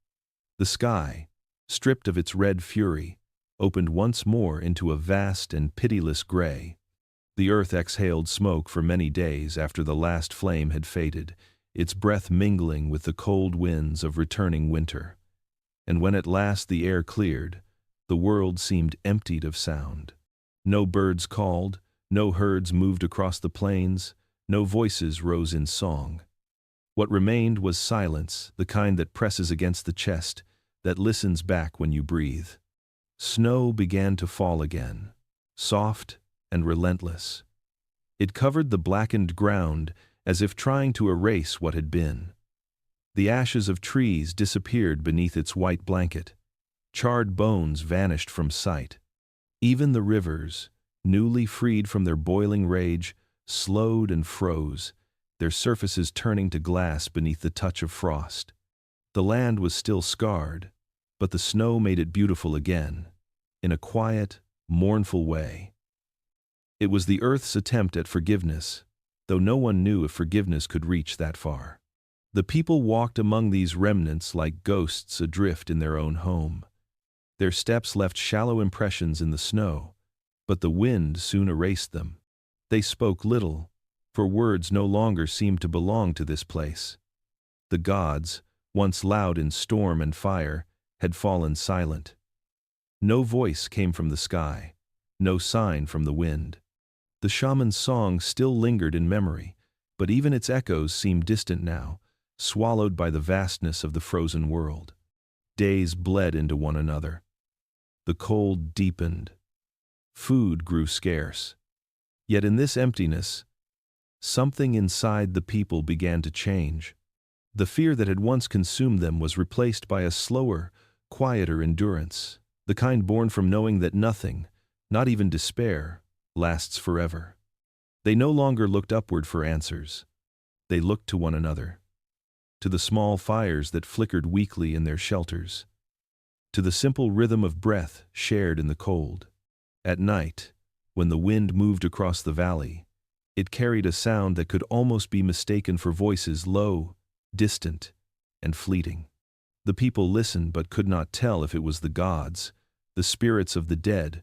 The sky, stripped of its red fury, opened once more into a vast and pitiless gray. The earth exhaled smoke for many days after the last flame had faded, its breath mingling with the cold winds of returning winter. And when at last the air cleared, the world seemed emptied of sound. No birds called, no herds moved across the plains, no voices rose in song. What remained was silence, the kind that presses against the chest, that listens back when you breathe. Snow began to fall again, soft and relentless. It covered the blackened ground as if trying to erase what had been. The ashes of trees disappeared beneath its white blanket. Charred bones vanished from sight. Even the rivers, newly freed from their boiling rage, slowed and froze, their surfaces turning to glass beneath the touch of frost. The land was still scarred, but the snow made it beautiful again, in a quiet, mournful way. It was the earth's attempt at forgiveness, though no one knew if forgiveness could reach that far. The people walked among these remnants like ghosts adrift in their own home. Their steps left shallow impressions in the snow, but the wind soon erased them. They spoke little, for words no longer seemed to belong to this place. The gods, once loud in storm and fire, had fallen silent. No voice came from the sky, no sign from the wind. The shaman's song still lingered in memory, but even its echoes seemed distant now, swallowed by the vastness of the frozen world. Days bled into one another. The cold deepened. Food grew scarce. Yet in this emptiness, something inside the people began to change. The fear that had once consumed them was replaced by a slower, quieter endurance, the kind born from knowing that nothing, not even despair, lasts forever. They no longer looked upward for answers. They looked to one another, to the small fires that flickered weakly in their shelters, to the simple rhythm of breath shared in the cold. At night, when the wind moved across the valley, it carried a sound that could almost be mistaken for voices low, distant, and fleeting. The people listened but could not tell if it was the gods, the spirits of the dead,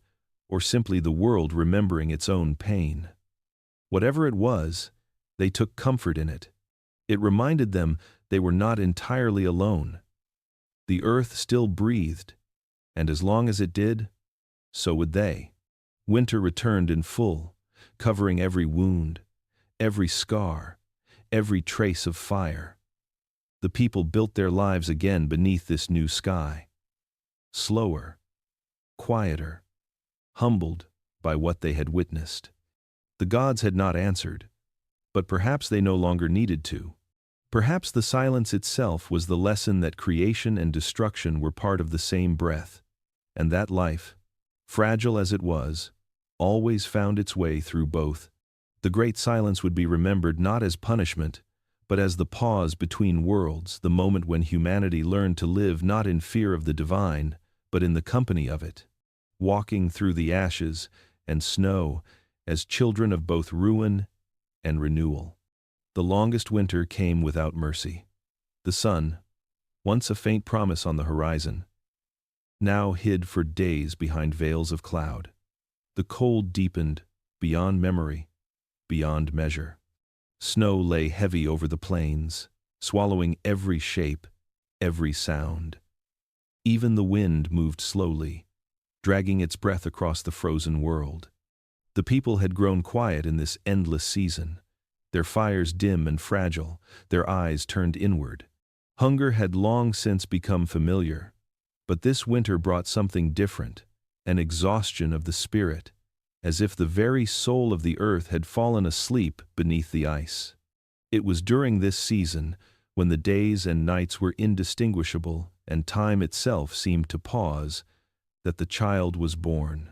or simply the world remembering its own pain. Whatever it was, they took comfort in it. It reminded them they were not entirely alone. The earth still breathed, and as long as it did, so would they. Winter returned in full, covering every wound, every scar, every trace of fire. The people built their lives again beneath this new sky. Slower, quieter, humbled by what they had witnessed. The gods had not answered, but perhaps they no longer needed to. Perhaps the silence itself was the lesson that creation and destruction were part of the same breath, and that life, fragile as it was, always found its way through both. The great silence would be remembered not as punishment, but as the pause between worlds, the moment when humanity learned to live not in fear of the divine, but in the company of it, walking through the ashes and snow as children of both ruin and renewal. The longest winter came without mercy. The sun, once a faint promise on the horizon, now hid for days behind veils of cloud. The cold deepened beyond memory, beyond measure. Snow lay heavy over the plains, swallowing every shape, every sound. Even the wind moved slowly, dragging its breath across the frozen world. The people had grown quiet in this endless season, their fires dim and fragile, their eyes turned inward. Hunger had long since become familiar, but this winter brought something different, an exhaustion of the spirit, as if the very soul of the earth had fallen asleep beneath the ice. It was during this season, when the days and nights were indistinguishable and time itself seemed to pause, that the child was born.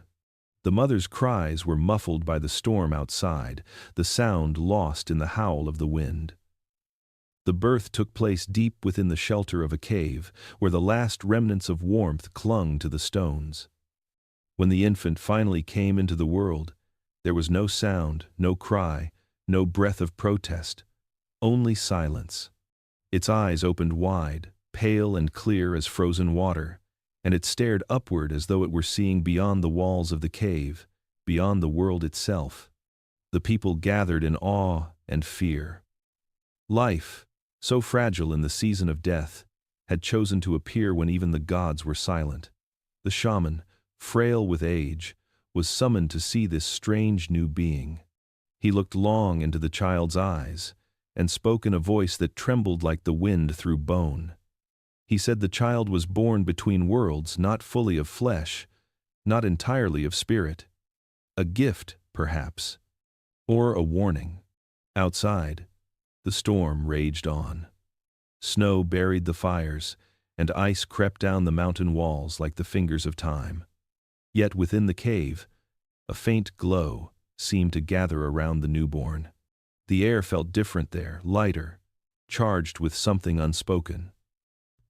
The mother's cries were muffled by the storm outside, the sound lost in the howl of the wind. The birth took place deep within the shelter of a cave, where the last remnants of warmth clung to the stones. When the infant finally came into the world, there was no sound, no cry, no breath of protest, only silence. Its eyes opened wide, pale and clear as frozen water, and it stared upward as though it were seeing beyond the walls of the cave, beyond the world itself. The people gathered in awe and fear. Life, so fragile in the season of death, had chosen to appear when even the gods were silent. The shaman, frail with age, was summoned to see this strange new being. He looked long into the child's eyes, and spoke in a voice that trembled like the wind through bone. He said the child was born between worlds, not fully of flesh, not entirely of spirit. A gift, perhaps, or a warning. Outside, the storm raged on. Snow buried the fires, and ice crept down the mountain walls like the fingers of time. Yet within the cave, a faint glow seemed to gather around the newborn. The air felt different there, lighter, charged with something unspoken.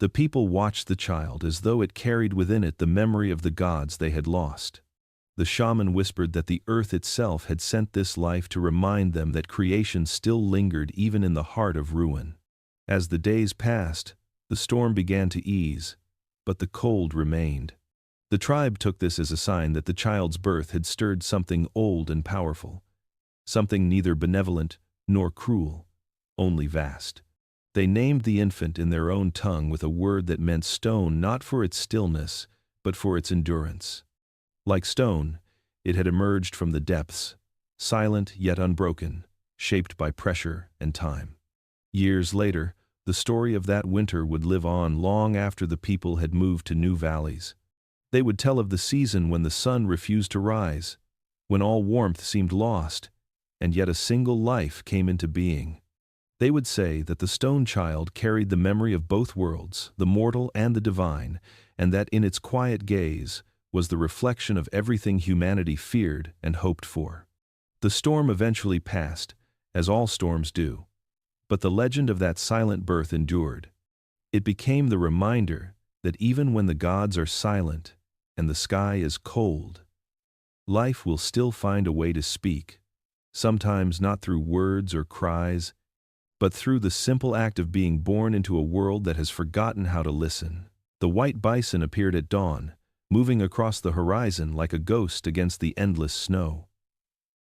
The people watched the child as though it carried within it the memory of the gods they had lost. The shaman whispered that the earth itself had sent this life to remind them that creation still lingered even in the heart of ruin. As the days passed, the storm began to ease, but the cold remained. The tribe took this as a sign that the child's birth had stirred something old and powerful, something neither benevolent nor cruel, only vast. They named the infant in their own tongue with a word that meant stone, not for its stillness, but for its endurance. Like stone, it had emerged from the depths, silent yet unbroken, shaped by pressure and time. Years later, the story of that winter would live on long after the people had moved to new valleys. They would tell of the season when the sun refused to rise, when all warmth seemed lost, and yet a single life came into being. They would say that the stone child carried the memory of both worlds, the mortal and the divine, and that in its quiet gaze was the reflection of everything humanity feared and hoped for. The storm eventually passed, as all storms do, But the legend of that silent birth endured. It became the reminder that even when the gods are silent and the sky is cold, life will still find a way to speak, sometimes not through words or cries, but through the simple act of being born into a world that has forgotten how to listen. The white bison appeared at dawn, moving across the horizon like a ghost against the endless snow.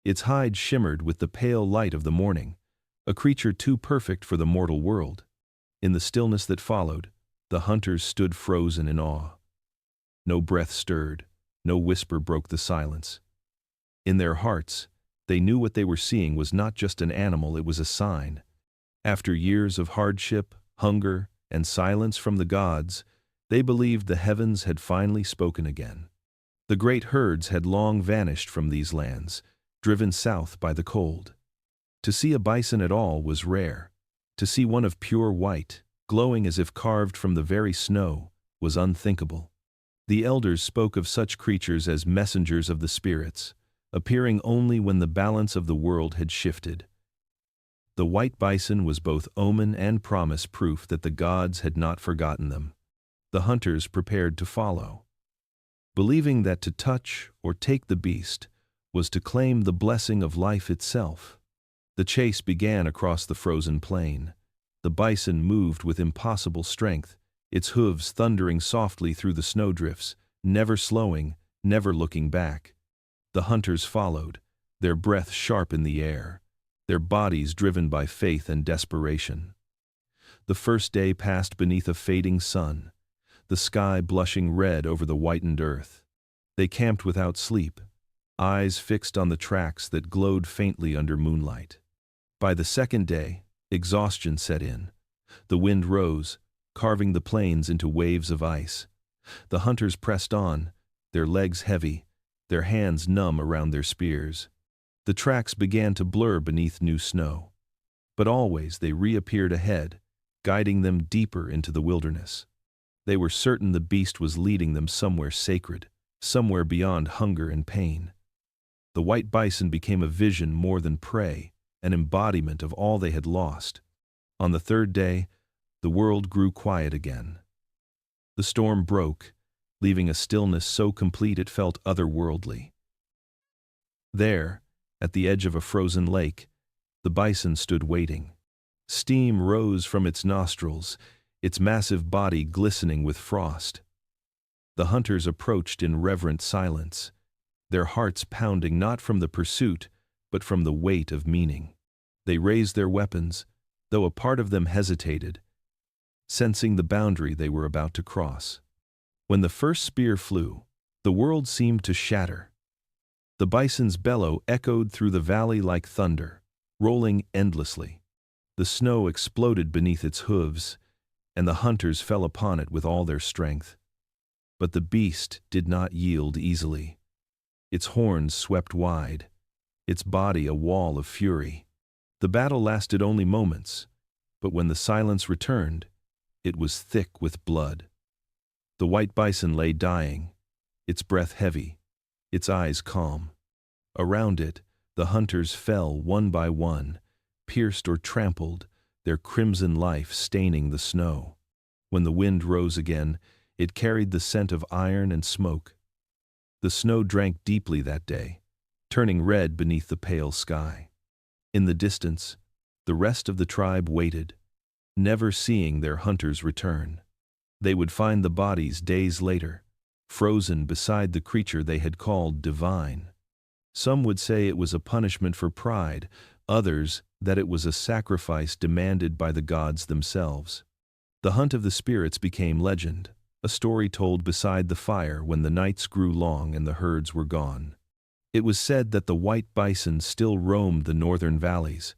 Its hide shimmered with the pale light of the morning, a creature too perfect for the mortal world. In the stillness that followed, the hunters stood frozen in awe. No breath stirred, no whisper broke the silence. In their hearts, they knew what they were seeing was not just an animal, it was a sign. After years of hardship, hunger, and silence from the gods, they believed the heavens had finally spoken again. The great herds had long vanished from these lands, driven south by the cold. To see a bison at all was rare. To see one of pure white, glowing as if carved from the very snow, was unthinkable. The elders spoke of such creatures as messengers of the spirits, appearing only when the balance of the world had shifted. The white bison was both omen and promise, proof that the gods had not forgotten them. The hunters prepared to follow, believing that to touch or take the beast was to claim the blessing of life itself. The chase began across the frozen plain. The bison moved with impossible strength, its hooves thundering softly through the snowdrifts, never slowing, never looking back. The hunters followed, their breath sharp in the air, their bodies driven by faith and desperation. The first day passed beneath a fading sun, the sky blushing red over the whitened earth. They camped without sleep, eyes fixed on the tracks that glowed faintly under moonlight. By the second day, exhaustion set in. The wind rose, carving the plains into waves of ice. The hunters pressed on, their legs heavy, their hands numb around their spears. The tracks began to blur beneath new snow. But always they reappeared ahead, guiding them deeper into the wilderness. They were certain the beast was leading them somewhere sacred, somewhere beyond hunger and pain. The white bison became a vision more than prey, an embodiment of all they had lost. On the third day, the world grew quiet again. The storm broke, leaving a stillness so complete it felt otherworldly. There, at the edge of a frozen lake, the bison stood waiting. Steam rose from its nostrils, its massive body glistening with frost. The hunters approached in reverent silence, their hearts pounding not from the pursuit, but from the weight of meaning. They raised their weapons, though a part of them hesitated, sensing the boundary they were about to cross. When the first spear flew, the world seemed to shatter. The bison's bellow echoed through the valley like thunder, rolling endlessly. The snow exploded beneath its hooves, and the hunters fell upon it with all their strength. But the beast did not yield easily. Its horns swept wide, its body a wall of fury. The battle lasted only moments, but when the silence returned, it was thick with blood. The white bison lay dying, its breath heavy, its eyes calm. Around it, the hunters fell one by one, pierced or trampled, their crimson life staining the snow. When the wind rose again, it carried the scent of iron and smoke. The snow drank deeply that day, turning red beneath the pale sky. In the distance, the rest of the tribe waited, never seeing their hunters return. They would find the bodies days later, frozen beside the creature they had called divine. Some would say it was a punishment for pride, others that it was a sacrifice demanded by the gods themselves. The hunt of the spirits became legend, a story told beside the fire when the nights grew long and the herds were gone. It was said that the white bison still roamed the northern valleys,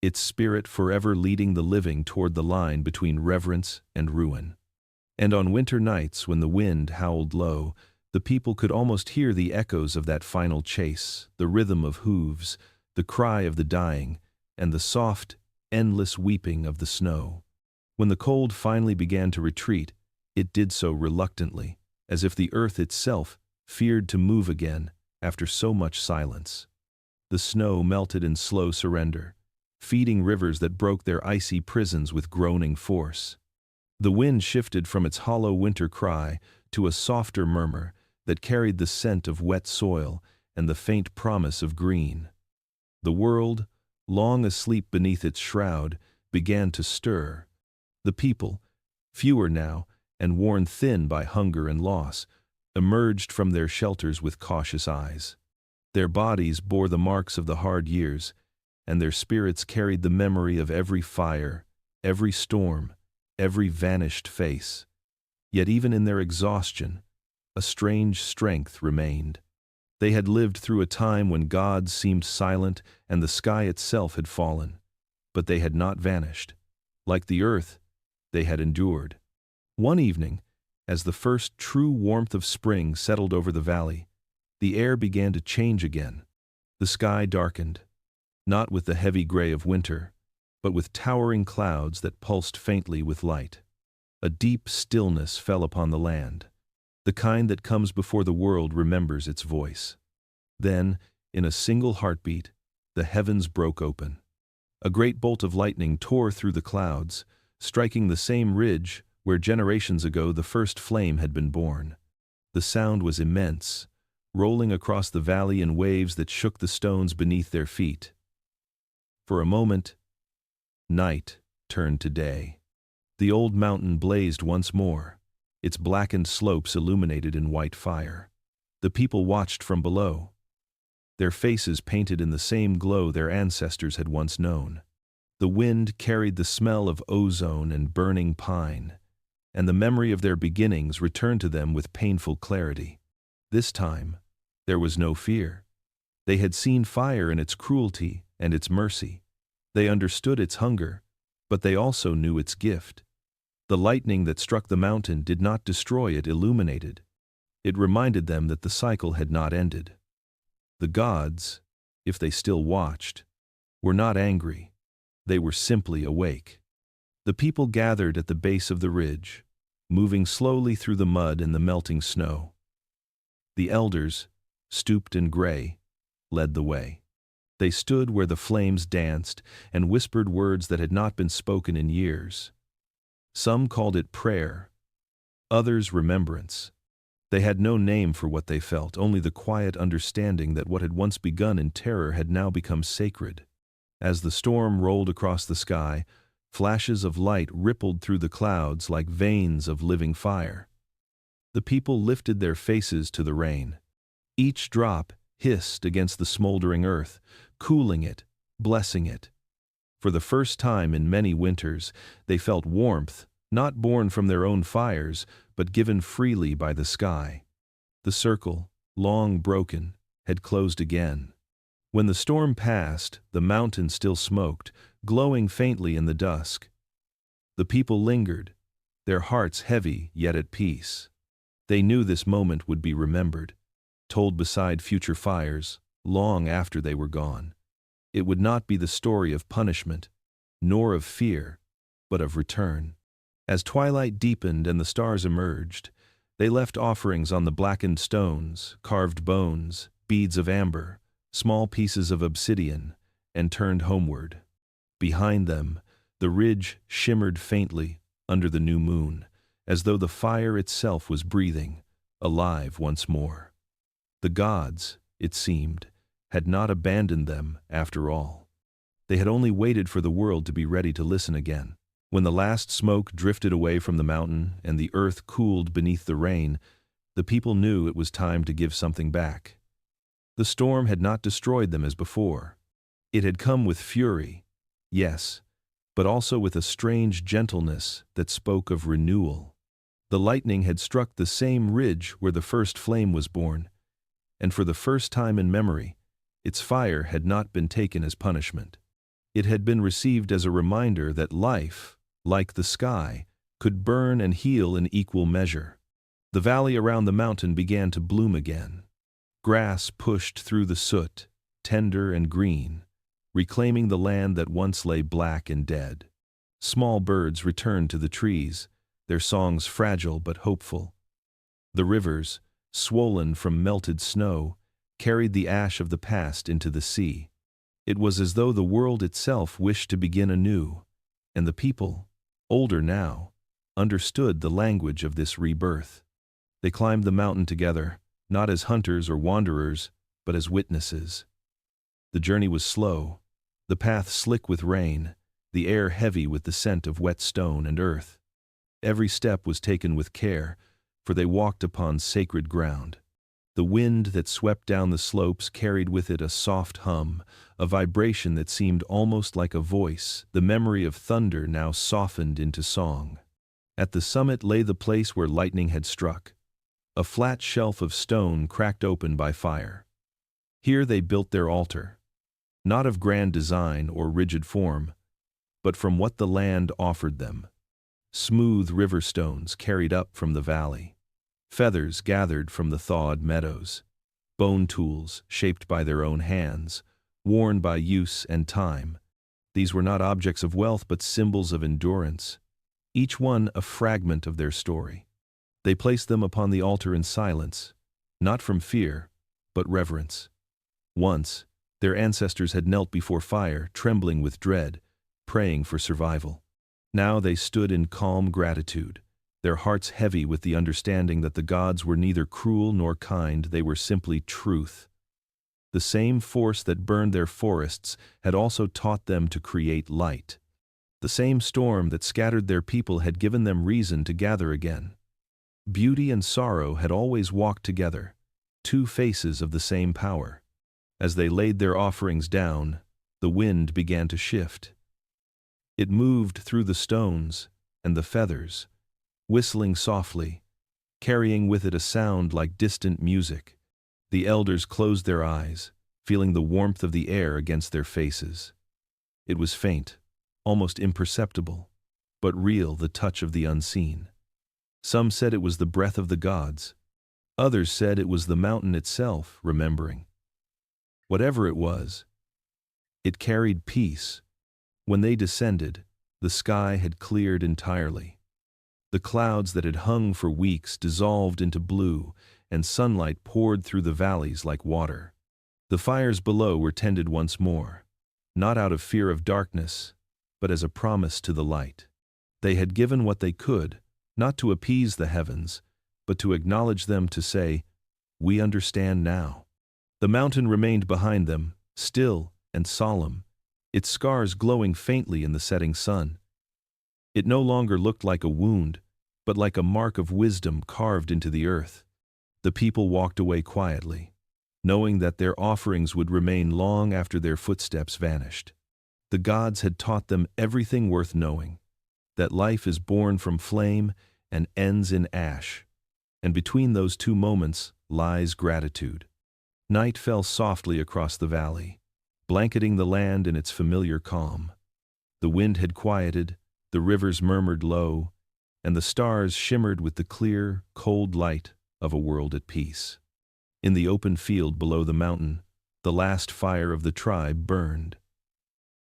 its spirit forever leading the living toward the line between reverence and ruin. And on winter nights when the wind howled low, the people could almost hear the echoes of that final chase, the rhythm of hooves, the cry of the dying, and the soft, endless weeping of the snow. When the cold finally began to retreat, it did so reluctantly, as if the earth itself feared to move again after so much silence. The snow melted in slow surrender, feeding rivers that broke their icy prisons with groaning force. The wind shifted from its hollow winter cry to a softer murmur that carried the scent of wet soil and the faint promise of green. The world, long asleep beneath its shroud, began to stir. The people, fewer now and worn thin by hunger and loss, emerged from their shelters with cautious eyes. Their bodies bore the marks of the hard years, and their spirits carried the memory of every fire, every storm, every vanished face. Yet even in their exhaustion, a strange strength remained. They had lived through a time when God seemed silent and the sky itself had fallen, but they had not vanished. Like the earth, they had endured. One evening, as the first true warmth of spring settled over the valley, the air began to change again. The sky darkened, not with the heavy gray of winter, but with towering clouds that pulsed faintly with light. A deep stillness fell upon the land, the kind that comes before the world remembers its voice. Then, in a single heartbeat, the heavens broke open. A great bolt of lightning tore through the clouds, striking the same ridge where generations ago the first flame had been born. The sound was immense, rolling across the valley in waves that shook the stones beneath their feet. For a moment, night turned to day. The old mountain blazed once more, its blackened slopes illuminated in white fire. The people watched from below, their faces painted in the same glow their ancestors had once known. The wind carried the smell of ozone and burning pine, and the memory of their beginnings returned to them with painful clarity. This time, there was no fear. They had seen fire in its cruelty and its mercy. They understood its hunger, but they also knew its gift. The lightning that struck the mountain did not destroy it, illuminated. It reminded them that the cycle had not ended. The gods, if they still watched, were not angry. They were simply awake. The people gathered at the base of the ridge, moving slowly through the mud and the melting snow. The elders, stooped and gray, led the way. They stood where the flames danced and whispered words that had not been spoken in years. Some called it prayer, others remembrance. They had no name for what they felt, only the quiet understanding that what had once begun in terror had now become sacred. As the storm rolled across the sky, flashes of light rippled through the clouds like veins of living fire. The people lifted their faces to the rain. Each drop hissed against the smoldering earth, cooling it, blessing it. For the first time in many winters, they felt warmth, not born from their own fires, but given freely by the sky. The circle, long broken, had closed again. When the storm passed, the mountain still smoked, glowing faintly in the dusk. The people lingered, their hearts heavy yet at peace. They knew this moment would be remembered, told beside future fires, long after they were gone. It would not be the story of punishment, nor of fear, but of return. As twilight deepened and the stars emerged, they left offerings on the blackened stones, carved bones, beads of amber, small pieces of obsidian, and turned homeward. Behind them, the ridge shimmered faintly under the new moon, as though the fire itself was breathing, alive once more. The gods, it seemed, had not abandoned them after all. They had only waited for the world to be ready to listen again. When the last smoke drifted away from the mountain and the earth cooled beneath the rain, the people knew it was time to give something back. The storm had not destroyed them as before. It had come with fury, yes, but also with a strange gentleness that spoke of renewal. The lightning had struck the same ridge where the first flame was born, and for the first time in memory, its fire had not been taken as punishment. It had been received as a reminder that life, like the sky, could burn and heal in equal measure. The valley around the mountain began to bloom again. Grass pushed through the soot, tender and green, reclaiming the land that once lay black and dead. Small birds returned to the trees, their songs fragile but hopeful. The rivers, swollen from melted snow, carried the ash of the past into the sea. It was as though the world itself wished to begin anew, and the people, older now, understood the language of this rebirth. They climbed the mountain together, not as hunters or wanderers, but as witnesses. The journey was slow, the path slick with rain, the air heavy with the scent of wet stone and earth. Every step was taken with care, for they walked upon sacred ground. The wind that swept down the slopes carried with it a soft hum, a vibration that seemed almost like a voice, the memory of thunder now softened into song. At the summit lay the place where lightning had struck, a flat shelf of stone cracked open by fire. Here they built their altar, not of grand design or rigid form, but from what the land offered them. Smooth river stones carried up from the valley, feathers gathered from the thawed meadows, bone tools shaped by their own hands, worn by use and time. These were not objects of wealth but symbols of endurance, each one a fragment of their story. They placed them upon the altar in silence, not from fear, but reverence. Once, their ancestors had knelt before fire, trembling with dread, praying for survival. Now they stood in calm gratitude, their hearts heavy with the understanding that the gods were neither cruel nor kind, they were simply truth. The same force that burned their forests had also taught them to create light. The same storm that scattered their people had given them reason to gather again. Beauty and sorrow had always walked together, two faces of the same power. As they laid their offerings down, the wind began to shift. It moved through the stones and the feathers, whistling softly, carrying with it a sound like distant music. The elders closed their eyes, feeling the warmth of the air against their faces. It was faint, almost imperceptible, but real, the touch of the unseen. Some said it was the breath of the gods. Others said it was the mountain itself remembering. Whatever it was, it carried peace. When they descended, the sky had cleared entirely. The clouds that had hung for weeks dissolved into blue, and sunlight poured through the valleys like water. The fires below were tended once more, not out of fear of darkness, but as a promise to the light. They had given what they could, not to appease the heavens, but to acknowledge them, to say, "We understand now." The mountain remained behind them, still and solemn, its scars glowing faintly in the setting sun. It no longer looked like a wound, but like a mark of wisdom carved into the earth. The people walked away quietly, knowing that their offerings would remain long after their footsteps vanished. The gods had taught them everything worth knowing, that life is born from flame and ends in ash, and between those two moments lies gratitude. Night fell softly across the valley, blanketing the land in its familiar calm. The wind had quieted, the rivers murmured low, and the stars shimmered with the clear, cold light of a world at peace. In the open field below the mountain, the last fire of the tribe burned.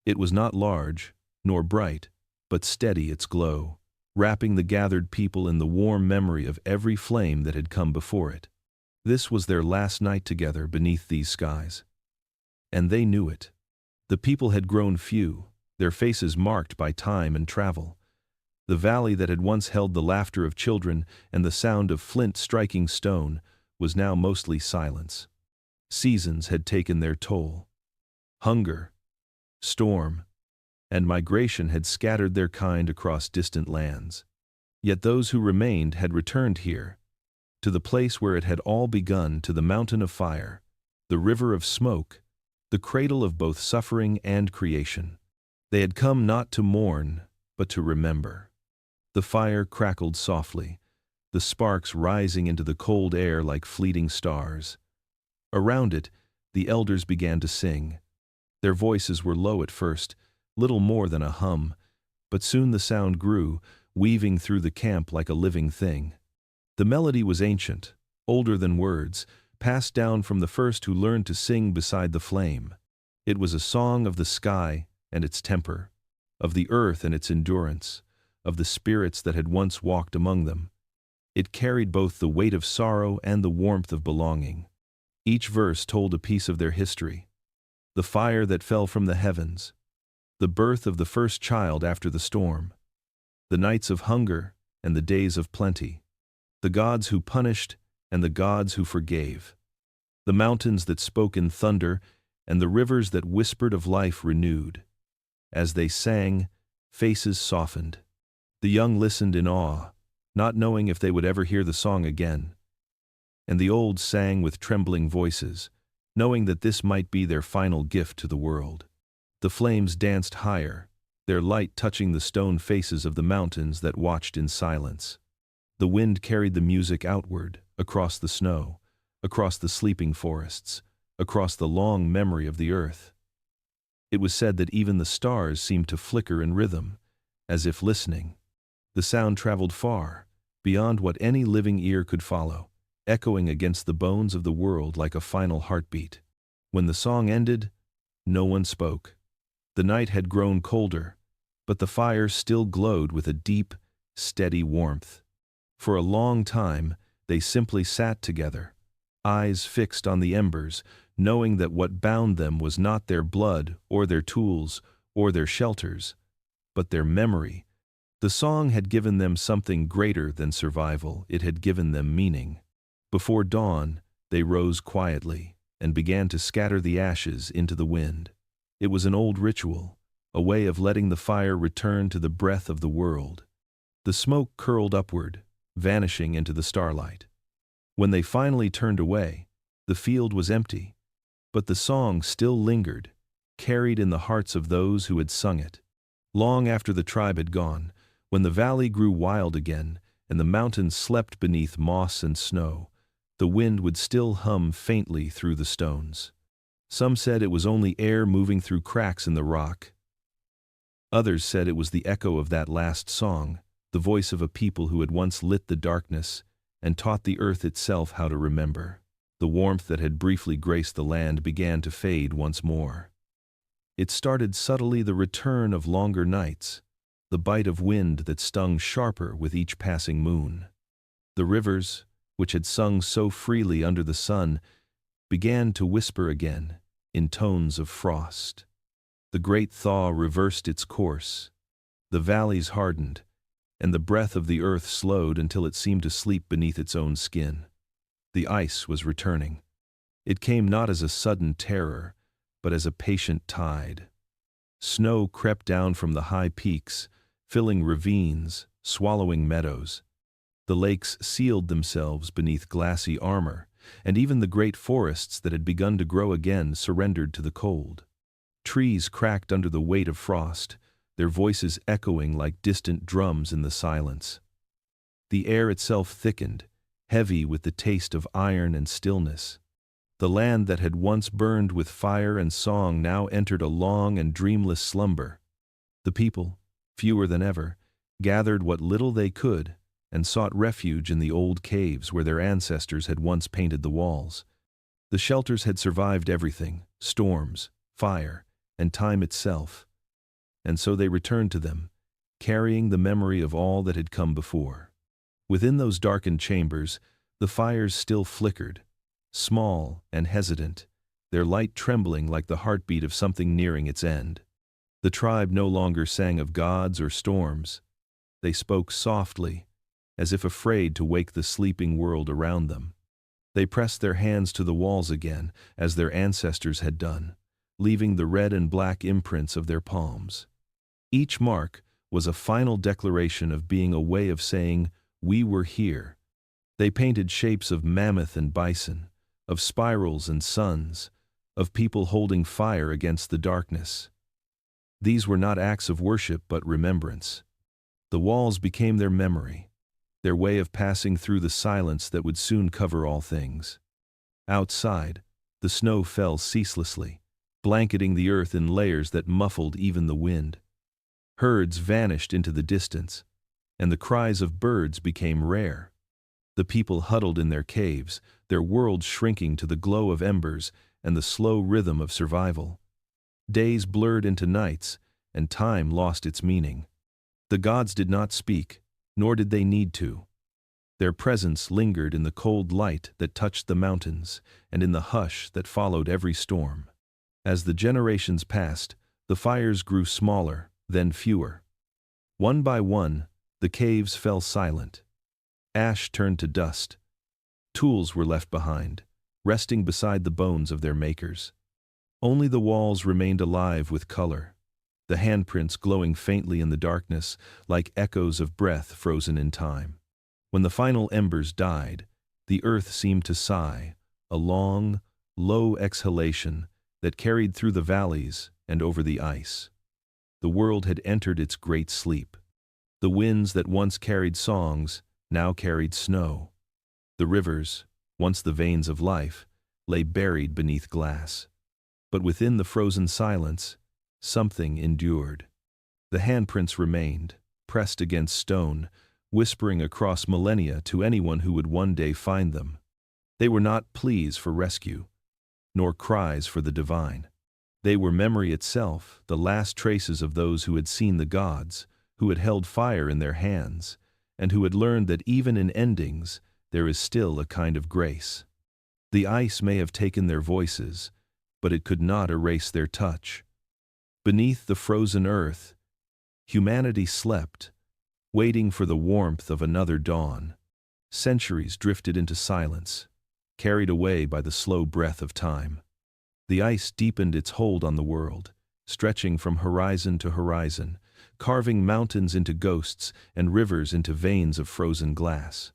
It was not large, nor bright, but steady its glow, wrapping the gathered people in the warm memory of every flame that had come before it. This was their last night together beneath these skies. And they knew it. The people had grown few, their faces marked by time and travel. The valley that had once held the laughter of children and the sound of flint striking stone was now mostly silence. Seasons had taken their toll. Hunger, storm, and migration had scattered their kind across distant lands. Yet those who remained had returned here, to the place where it had all begun, to the mountain of fire, the river of smoke, the cradle of both suffering and creation. They had come not to mourn, but to remember. The fire crackled softly, the sparks rising into the cold air like fleeting stars. Around it, the elders began to sing. Their voices were low at first, little more than a hum, but soon the sound grew, weaving through the camp like a living thing. The melody was ancient, older than words, passed down from the first who learned to sing beside the flame. It was a song of the sky and its temper, of the earth and its endurance, of the spirits that had once walked among them. It carried both the weight of sorrow and the warmth of belonging. Each verse told a piece of their history. the fire that fell from the heavens, the birth of the first child after the storm, the nights of hunger and the days of plenty, the gods who punished and the gods who forgave, the mountains that spoke in thunder and the rivers that whispered of life renewed. As they sang, faces softened. The young listened in awe, not knowing if they would ever hear the song again. And the old sang with trembling voices, knowing that this might be their final gift to the world. The flames danced higher, their light touching the stone faces of the mountains that watched in silence. The wind carried the music outward, across the snow, across the sleeping forests, across the long memory of the earth. It was said that even the stars seemed to flicker in rhythm, as if listening. The sound traveled far, beyond what any living ear could follow, echoing against the bones of the world like a final heartbeat. When the song ended, no one spoke. The night had grown colder, but the fire still glowed with a deep, steady warmth. For a long time, they simply sat together, eyes fixed on the embers, knowing that what bound them was not their blood or their tools or their shelters, but their memory. The song had given them something greater than survival. It had given them meaning. Before dawn, they rose quietly and began to scatter the ashes into the wind. It was an old ritual, a way of letting the fire return to the breath of the world. The smoke curled upward, vanishing into the starlight. When they finally turned away, the field was empty, but the song still lingered, carried in the hearts of those who had sung it. Long after the tribe had gone, when the valley grew wild again and the mountains slept beneath moss and snow, the wind would still hum faintly through the stones. Some said it was only air moving through cracks in the rock. Others said it was the echo of that last song, the voice of a people who had once lit the darkness and taught the earth itself how to remember. The warmth that had briefly graced the land began to fade once more. It started subtly, the return of longer nights, the bite of wind that stung sharper with each passing moon. The rivers, which had sung so freely under the sun, began to whisper again, in tones of frost. The great thaw reversed its course. The valleys hardened, and the breath of the earth slowed until it seemed to sleep beneath its own skin. The ice was returning. It came not as a sudden terror, but as a patient tide. Snow crept down from the high peaks, filling ravines, swallowing meadows. The lakes sealed themselves beneath glassy armor, and even the great forests that had begun to grow again surrendered to the cold. Trees cracked under the weight of frost, their voices echoing like distant drums in the silence. The air itself thickened, heavy with the taste of iron and stillness. The land that had once burned with fire and song now entered a long and dreamless slumber. The people, fewer than ever, gathered what little they could and sought refuge in the old caves where their ancestors had once painted the walls. The shelters had survived everything, storms, fire, and time itself, and so they returned to them, carrying the memory of all that had come before. Within those darkened chambers, the fires still flickered, small and hesitant, their light trembling like the heartbeat of something nearing its end. The tribe no longer sang of gods or storms. They spoke softly, as if afraid to wake the sleeping world around them. They pressed their hands to the walls again, as their ancestors had done, leaving the red and black imprints of their palms. Each mark was a final declaration of being, a way of saying, "We were here." They painted shapes of mammoth and bison, of spirals and suns, of people holding fire against the darkness. These were not acts of worship but remembrance. The walls became their memory, their way of passing through the silence that would soon cover all things. Outside, the snow fell ceaselessly, blanketing the earth in layers that muffled even the wind. Herds vanished into the distance, and the cries of birds became rare. The people huddled in their caves, their world shrinking to the glow of embers and the slow rhythm of survival. Days blurred into nights, and time lost its meaning. The gods did not speak, nor did they need to. Their presence lingered in the cold light that touched the mountains and in the hush that followed every storm. As the generations passed, the fires grew smaller, then fewer. One by one, the caves fell silent. Ash turned to dust. Tools were left behind, resting beside the bones of their makers. Only the walls remained alive with color, the handprints glowing faintly in the darkness like echoes of breath frozen in time. When the final embers died, the earth seemed to sigh, a long, low exhalation that carried through the valleys and over the ice. The world had entered its great sleep. The winds that once carried songs now carried snow. The rivers, once the veins of life, lay buried beneath glass. But within the frozen silence, something endured. The handprints remained, pressed against stone, whispering across millennia to anyone who would one day find them. They were not pleas for rescue, nor cries for the divine. They were memory itself, the last traces of those who had seen the gods, who had held fire in their hands, and who had learned that even in endings there is still a kind of grace. The ice may have taken their voices, but it could not erase their touch. Beneath the frozen earth, humanity slept, waiting for the warmth of another dawn. Centuries drifted into silence, carried away by the slow breath of time. The ice deepened its hold on the world, stretching from horizon to horizon, carving mountains into ghosts and rivers into veins of frozen glass.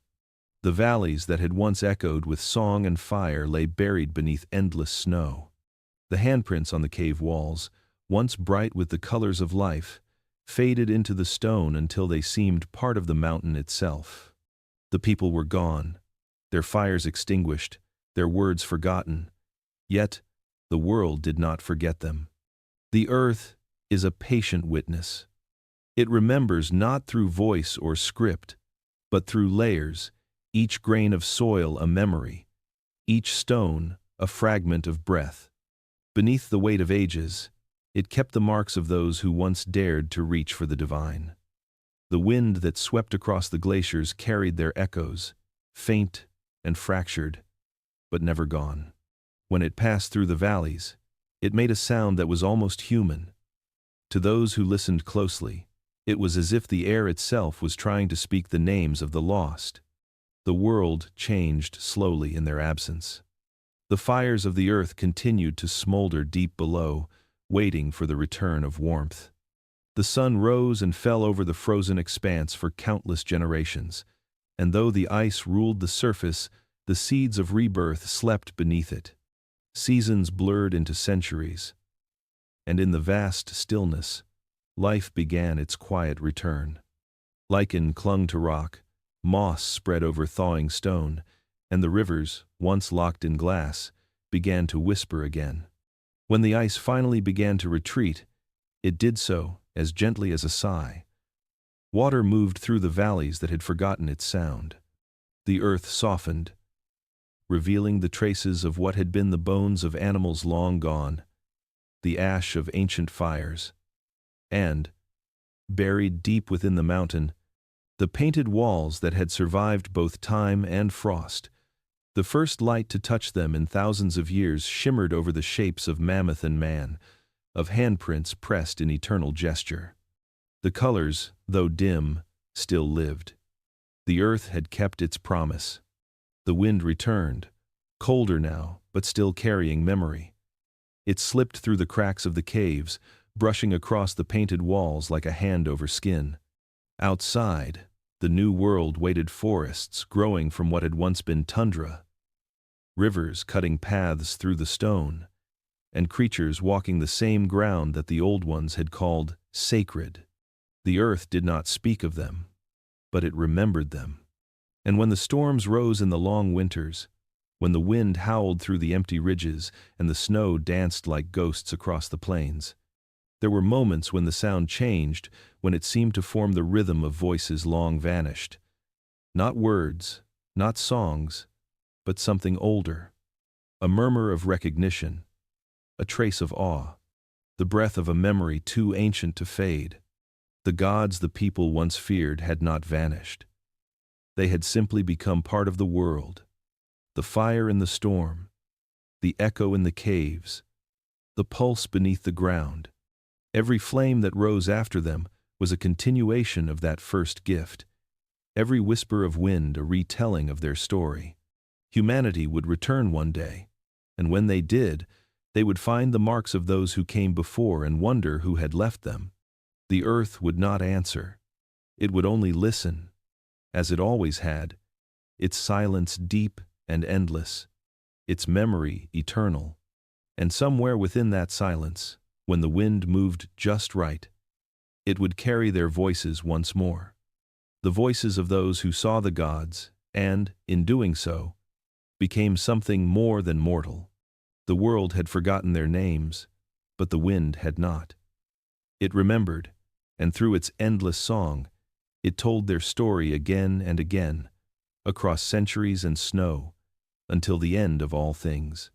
The valleys that had once echoed with song and fire lay buried beneath endless snow. The handprints on the cave walls, once bright with the colors of life, faded into the stone until they seemed part of the mountain itself. The people were gone, their fires extinguished, their words forgotten. Yet, the world did not forget them. The earth is a patient witness. It remembers not through voice or script, but through layers, each grain of soil a memory, each stone a fragment of breath. Beneath the weight of ages, it kept the marks of those who once dared to reach for the divine. The wind that swept across the glaciers carried their echoes, faint and fractured, but never gone. When it passed through the valleys, it made a sound that was almost human. To those who listened closely, it was as if the air itself was trying to speak the names of the lost. The world changed slowly in their absence. The fires of the earth continued to smolder deep below, waiting for the return of warmth. The sun rose and fell over the frozen expanse for countless generations, and though the ice ruled the surface, the seeds of rebirth slept beneath it. Seasons blurred into centuries, and in the vast stillness, life began its quiet return. Lichen clung to rock, moss spread over thawing stone, and the rivers, once locked in glass, began to whisper again. When the ice finally began to retreat, it did so as gently as a sigh. Water moved through the valleys that had forgotten its sound. The earth softened, revealing the traces of what had been the bones of animals long gone, the ash of ancient fires, and, buried deep within the mountain, the painted walls that had survived both time and frost. The first light to touch them in thousands of years shimmered over the shapes of mammoth and man, of handprints pressed in eternal gesture. The colors, though dim, still lived. The earth had kept its promise. The wind returned, colder now, but still carrying memory. It slipped through the cracks of the caves, brushing across the painted walls like a hand over skin. Outside, the new world waited, forests growing from what had once been tundra, rivers cutting paths through the stone, and creatures walking the same ground that the old ones had called sacred. The earth did not speak of them, but it remembered them. And when the storms rose in the long winters, when the wind howled through the empty ridges and the snow danced like ghosts across the plains, there were moments when the sound changed, when it seemed to form the rhythm of voices long vanished. Not words, not songs, but something older. A murmur of recognition, a trace of awe, the breath of a memory too ancient to fade. The gods the people once feared had not vanished. They had simply become part of the world. The fire in the storm, the echo in the caves, the pulse beneath the ground. Every flame that rose after them was a continuation of that first gift. Every whisper of wind a retelling of their story. Humanity would return one day, and when they did, they would find the marks of those who came before and wonder who had left them. The earth would not answer. It would only listen, as it always had, its silence deep and endless, its memory eternal. And somewhere within that silence, when the wind moved just right, it would carry their voices once more. The voices of those who saw the gods, and, in doing so, became something more than mortal. The world had forgotten their names, but the wind had not. It remembered, and through its endless song, it told their story again and again, across centuries and snow, until the end of all things.